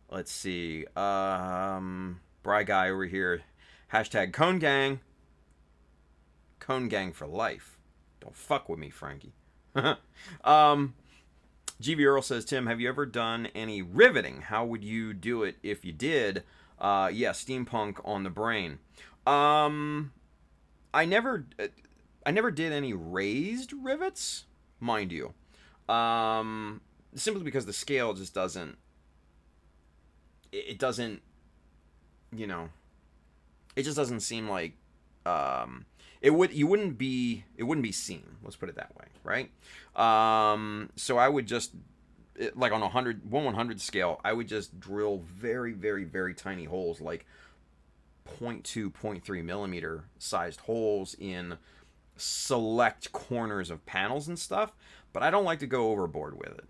[SPEAKER 1] Let's see. Bry Guy over here. Hashtag Cone Gang. Cone Gang for life. Don't fuck with me, Frankie. GV Earl says, Tim, have you ever done any riveting? How would you do it if you did? Yeah, steampunk on the brain. I never did any raised rivets, mind you. Simply because the scale just doesn't. It doesn't. You know. It just doesn't seem like. It wouldn't be seen. Let's put it that way, right? So I would just. Like on 1/100 scale, I would just drill very, very, very tiny holes, like 0.2, 0.3 millimeter sized holes in select corners of panels and stuff. But I don't like to go overboard with it,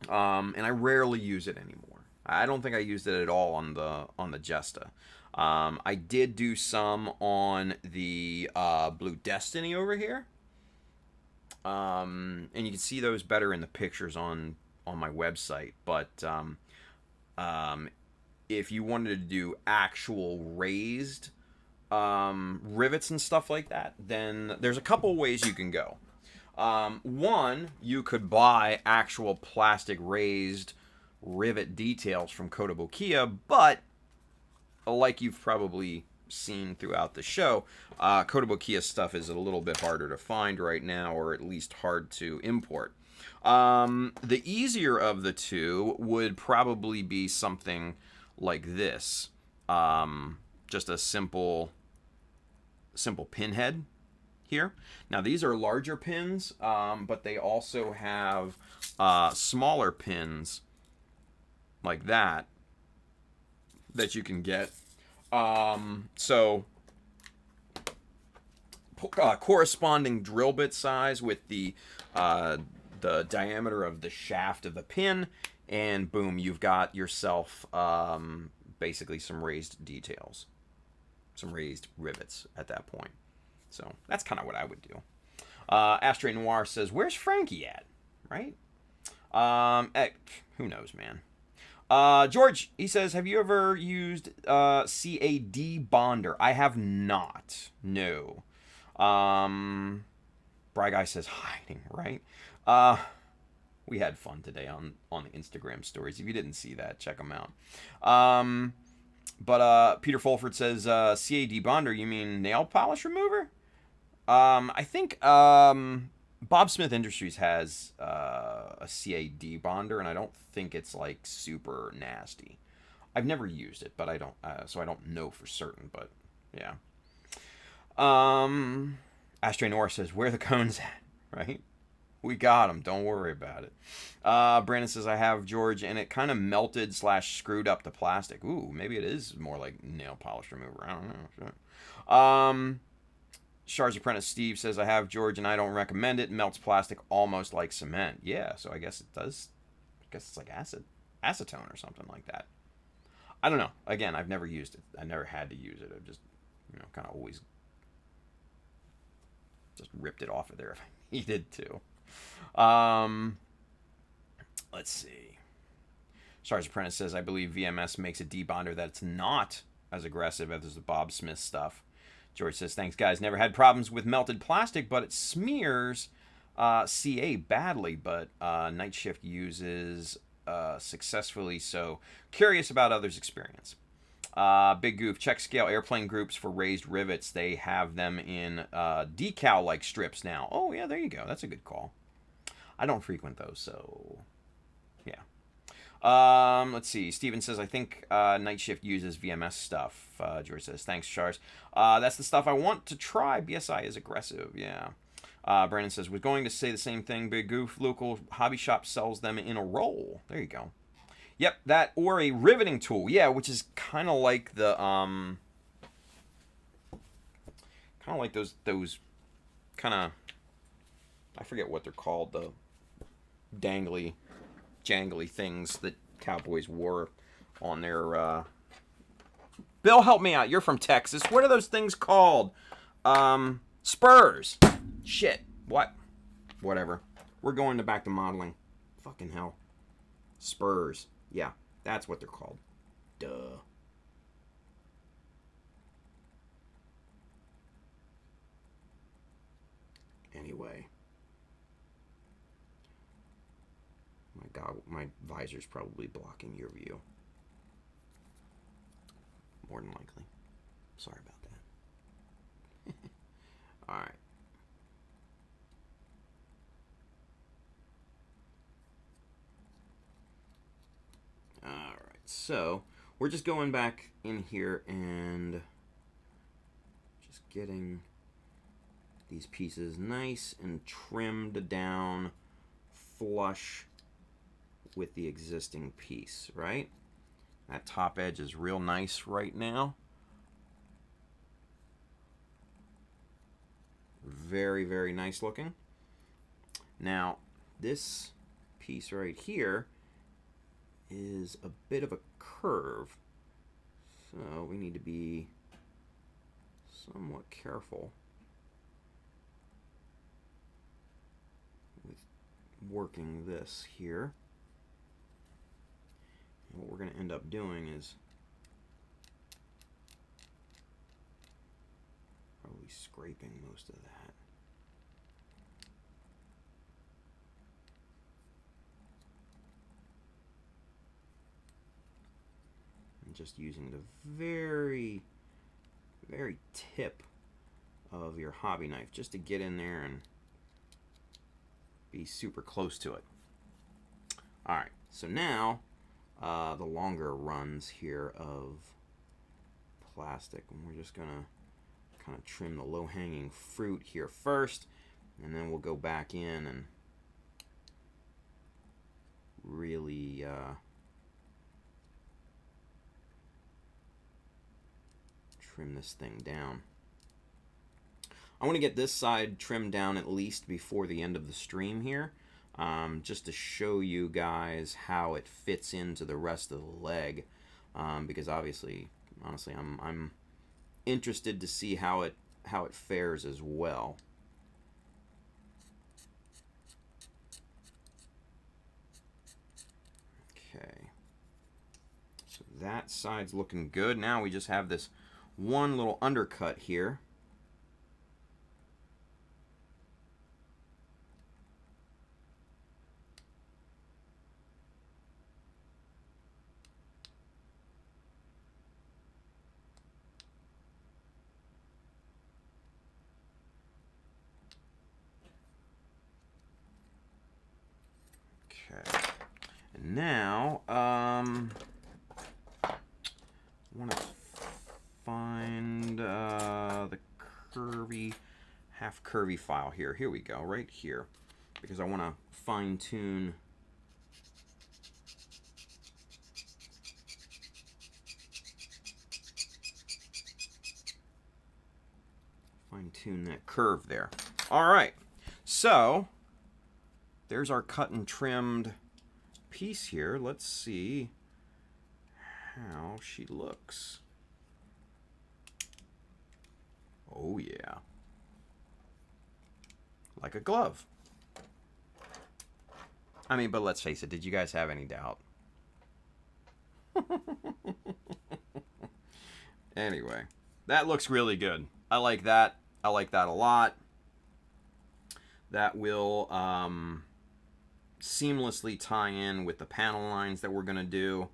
[SPEAKER 1] and I rarely use it anymore. I don't think I used it at all on the Jesta. I did do some on the Blue Destiny over here, and you can see those better in the pictures on my website, but if you wanted to do actual raised rivets and stuff like that, then there's a couple ways you can go. One, you could buy actual plastic raised rivet details from Kotobukiya, but like you've probably seen throughout the show, Kotobukiya stuff is a little bit harder to find right now, or at least hard to import. The easier of the two would probably be something like this. Just a simple pinhead here. Now these are larger pins, but they also have smaller pins like that you can get. So corresponding drill bit size with the diameter of the shaft of the pin, and boom, you've got yourself basically some raised details, some raised rivets at that point. So that's kind of what I would do. Ashtray Noir says, where's Frankie at? Right? Who knows, man. George, he says, have you ever used CAD Bonder? I have not. No. Bry Guy says, hiding, right? We had fun today on the Instagram stories. If you didn't see that, check them out. But Peter Fulford says, CAD Bonder, you mean nail polish remover? I think Bob Smith Industries has a CAD bonder, and I don't think it's like super nasty. I've never used it, but I don't, so I don't know for certain. But yeah. Astray Norris says, "Where are the cones at?" Right? We got them. Don't worry about it. Brandon says, "I have George, and it kind of melted slash screwed up the plastic." Ooh, maybe it is more like nail polish remover. I don't know. Sure. Shar's Apprentice Steve says, "I have George, and I don't recommend it. Melts plastic almost like cement." Yeah, so I guess it does. I guess it's like acetone or something like that. I don't know. Again, I've never used it. I never had to use it. I've just, kind of always just ripped it off of there if I needed to. Let's see. Shar's Apprentice says, "I believe VMS makes a debonder that's not as aggressive as the Bob Smith stuff." George says, "Thanks, guys. Never had problems with melted plastic, but it smears CA badly, but Night Shift uses successfully, so curious about others' experience." Big Goof, check scale airplane groups for raised rivets. They have them in decal-like strips now. Oh, yeah, there you go. That's a good call. I don't frequent those, so yeah. Let's see. Steven says, "I think Night Shift uses VMS stuff." George says, "Thanks, Chars. That's the stuff I want to try. BSI is aggressive." Yeah. Brandon says, "Was going to say the same thing. Big Goof, local hobby shop sells them in a roll." There you go. Yep, that or a riveting tool. Yeah, which is kind of like the those kind of, I forget what they're called, the dangly jangly things that cowboys wore on their Bill, help me out. You're from Texas. What are those things called? Spurs. Shit. What? Whatever. We're going back to modeling. Fucking hell. Spurs. Yeah, that's what they're called. Duh. Anyway. My God, my visor's probably blocking your view. More than likely. Sorry about that. Alright. Alright, so we're just going back in here and just getting these pieces nice and trimmed down flush with the existing piece, right? That top edge is real nice right now. Very, very nice looking. Now, this piece right here is a bit of a curve, so we need to be somewhat careful with working this here. And what we're going to end up doing is probably scraping most of that. Just using the very, very tip of your hobby knife just to get in there and be super close to it. Alright, so now the longer runs here of plastic, and we're just going to kind of trim the low-hanging fruit here first, and then we'll go back in and really trim this thing down. I want to get this side trimmed down at least before the end of the stream here, just to show you guys how it fits into the rest of the leg, because obviously, honestly, I'm interested to see how it fares as well. Okay, so that side's looking good. Now we just have this one little undercut here. And now, I want to find the curvy, half curvy file here. Here we go, right here. Because I want to fine tune that curve there. All right, so there's our cut and trimmed piece here. Let's see how she looks. Oh yeah, like a glove. I mean, but let's face it, did you guys have any doubt? Anyway, that looks really good. I like that. I like that a lot. That will seamlessly tie in with the panel lines that we're going to do.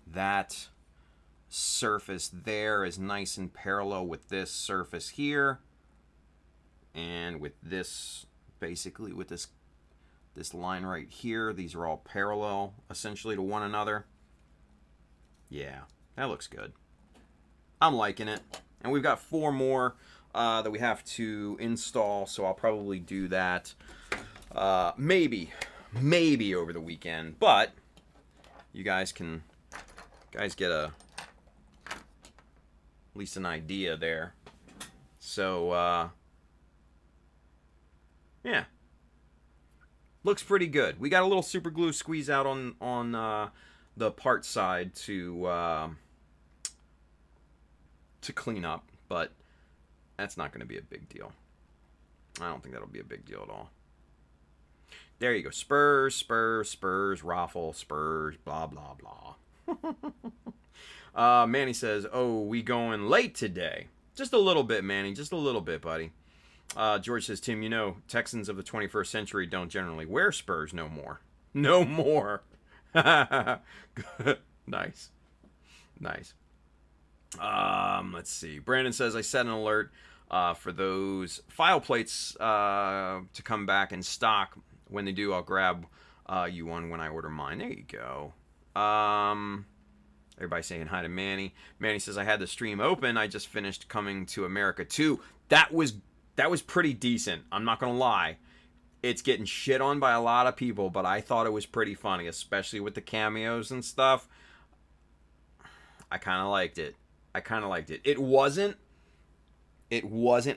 [SPEAKER 1] That surface there is nice and parallel with this surface here. And with this, basically with this line right here, these are all parallel essentially to one another. Yeah, that looks good. I'm liking it. And we've got 4 more that we have to install, so I'll probably do that maybe over the weekend. But you guys get at least an idea there. So yeah, looks pretty good. We got a little super glue squeeze out on the part side to clean up, but that's not going to be a big deal. I don't think that'll be a big deal at all. There you go. Spurs, Spurs, Spurs, Raffle, Spurs, blah, blah, blah. Manny says, oh, we going late today. Just a little bit, Manny. Just a little bit, buddy. George says, Tim, you know, Texans of the 21st century don't generally wear Spurs no more. No more. Nice. Nice. Let's see. Brandon says, I set an alert for those file plates to come back in stock. When they do, I'll grab you one when I order mine. There you go. Everybody saying hi to Manny. Manny says, I had the stream open. I just finished Coming to America 2. That was pretty decent. I'm not going to lie. It's getting shit on by a lot of people, but I thought it was pretty funny, especially with the cameos and stuff. I kind of liked it. It wasn't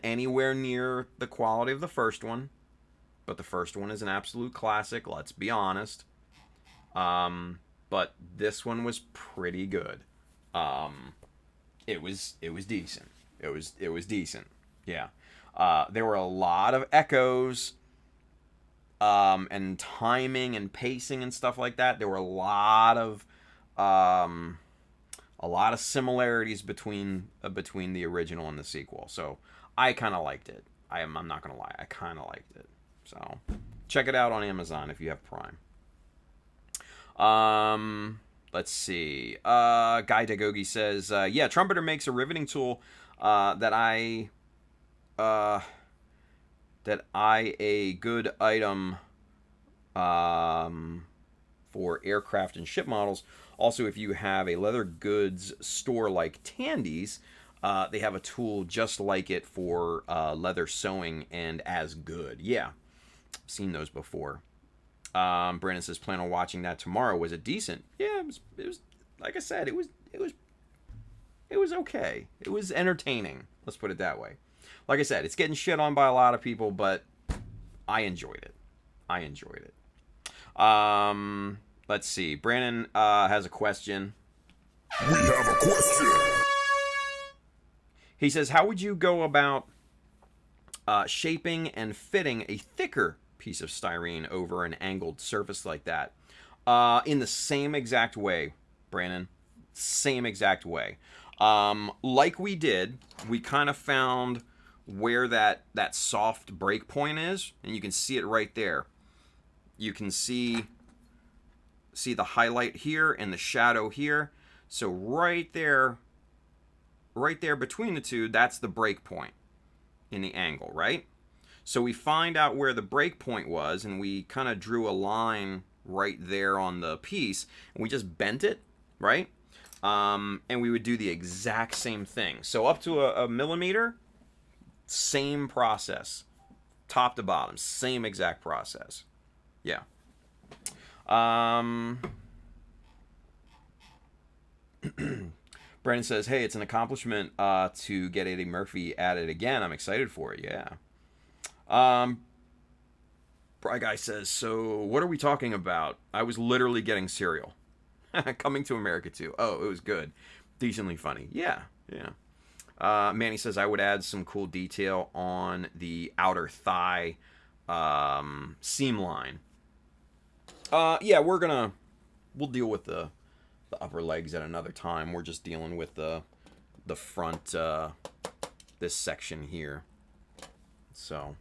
[SPEAKER 1] anywhere near the quality of the first one, but the first one is an absolute classic, let's be honest. But this one was pretty good. It was decent. It was decent. Yeah. There were a lot of echoes and timing and pacing and stuff like that. There were a lot of similarities between the original and the sequel. So I kind of liked it. I'm not going to lie. I kind of liked it. So check it out on Amazon if you have Prime. Let's see. Guy Dagogi says, yeah, Trumpeter makes a riveting tool that a good item for aircraft and ship models. Also, if you have a leather goods store like Tandy's, they have a tool just like it for leather sewing and as good. Yeah, I've seen those before. Brandon says, plan on watching that tomorrow. Was it decent? Yeah, it was like I said, it was okay. It was entertaining. Let's put it that way. Like I said, it's getting shit on by a lot of people, but I enjoyed it. Let's see. Brandon has a question.
[SPEAKER 2] We have a question.
[SPEAKER 1] He says, how would you go about shaping and fitting a thicker piece of styrene over an angled surface like that? In the same exact way, Brandon. Same exact way. Like we did, we kind of found where that soft break point is, and you can see it right there. You can see the highlight here and the shadow here. So right there between the two, that's the break point in the angle, right? So we find out where the break point was, and we kind of drew a line right there on the piece, and we just bent it, right? And we would do the exact same thing. So up to a millimeter, same process. Top to bottom, same exact process. Yeah. Brandon says, hey, it's an accomplishment to get Eddie Murphy at it again. I'm excited for it, yeah. Bry Guy says, so what are we talking about? I was literally getting cereal. Coming to America too. Oh, it was good. Decently funny. Yeah, yeah. Manny says, I would add some cool detail on the outer thigh seam line. Yeah, we'll deal with the upper legs at another time. We're just dealing with the front, this section here. So,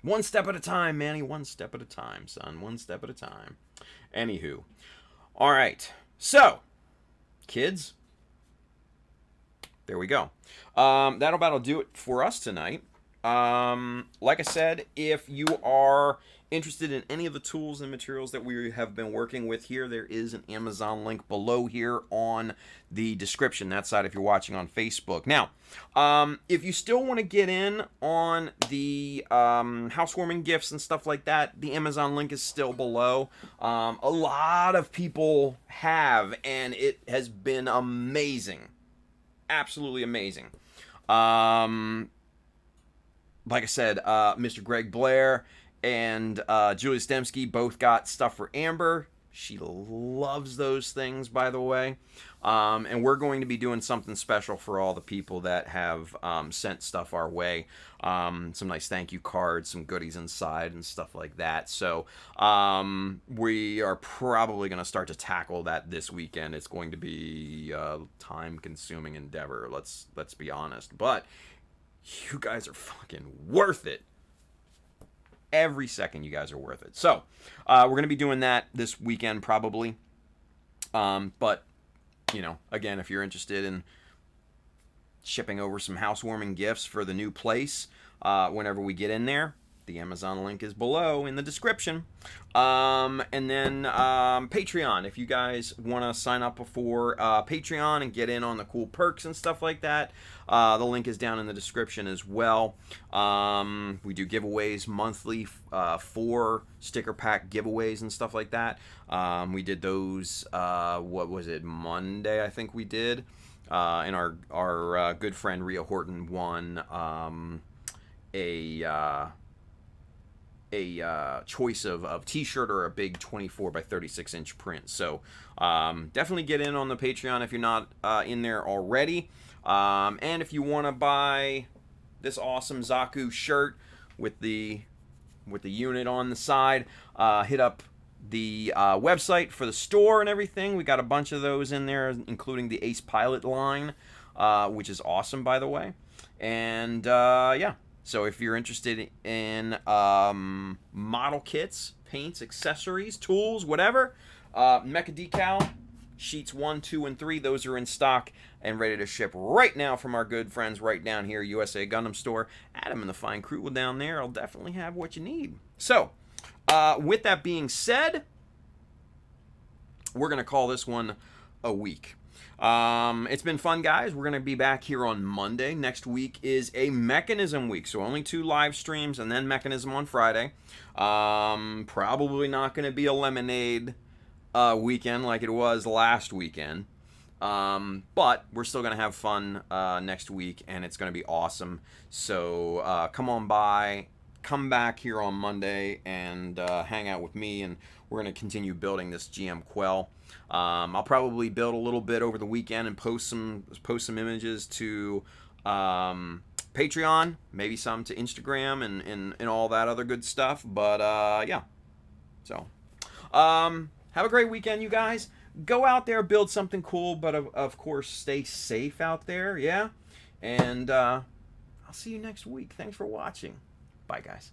[SPEAKER 1] one step at a time, Manny. One step at a time, son. One step at a time. Anywho. All right. So, kids, there we go. That'll about do it for us tonight. Like I said, if you are interested in any of the tools and materials that we have been working with here, there is an Amazon link below here on the description, that side if you're watching on Facebook. Now, if you still want to get in on the housewarming gifts and stuff like that, the Amazon link is still below. A lot of people have, and it has been amazing. Absolutely amazing. Like I said, Mr. Greg Blair and Julia Stemsky both got stuff for Amber. She loves those things, by the way. And we're going to be doing something special for all the people that have sent stuff our way. Some nice thank you cards, some goodies inside and stuff like that. So we are probably going to start to tackle that this weekend. It's going to be a time-consuming endeavor, let's be honest. But you guys are fucking worth it. Every second you guys are worth it. So, we're going to be doing that this weekend probably. But, you know, again, if you're interested in shipping over some housewarming gifts for the new place, whenever we get in there, the Amazon link is below in the description. And then Patreon. If you guys want to sign up for Patreon and get in on the cool perks and stuff like that, the link is down in the description as well. We do giveaways monthly, 4 sticker pack giveaways and stuff like that. We did those, what was it, Monday I think we did. And our good friend Rhea Horton won a choice of t-shirt or a big 24 by 36 inch print. So definitely get in on the Patreon if you're not in there already. And if you want to buy this awesome Zaku shirt with the unit on the side, hit up the website for the store and everything. We got a bunch of those in there, including the Ace Pilot line, which is awesome, by the way. And yeah. So if you're interested in model kits, paints, accessories, tools, whatever, Mecha Decal, sheets 1, 2, and 3, those are in stock and ready to ship right now from our good friends right down here, USA Gundam Store. Adam and the fine crew down there will definitely have what you need. So, with that being said, we're going to call this one a week. It's been fun, guys. We're going to be back here on Monday. Next week is a Mechanism week, so only 2 live streams and then Mechanism on Friday. Probably not going to be a Lemonade weekend like it was last weekend. But we're still going to have fun next week, and it's going to be awesome. So come on by, come back here on Monday, and hang out with me, and we're going to continue building this GM Quel. I'll probably build a little bit over the weekend and post some images to Patreon, maybe some to Instagram and all that other good stuff. But yeah, so have a great weekend, you guys. Go out there, build something cool, but of course stay safe out there. Yeah, and I'll see you next week. Thanks for watching. Bye, guys.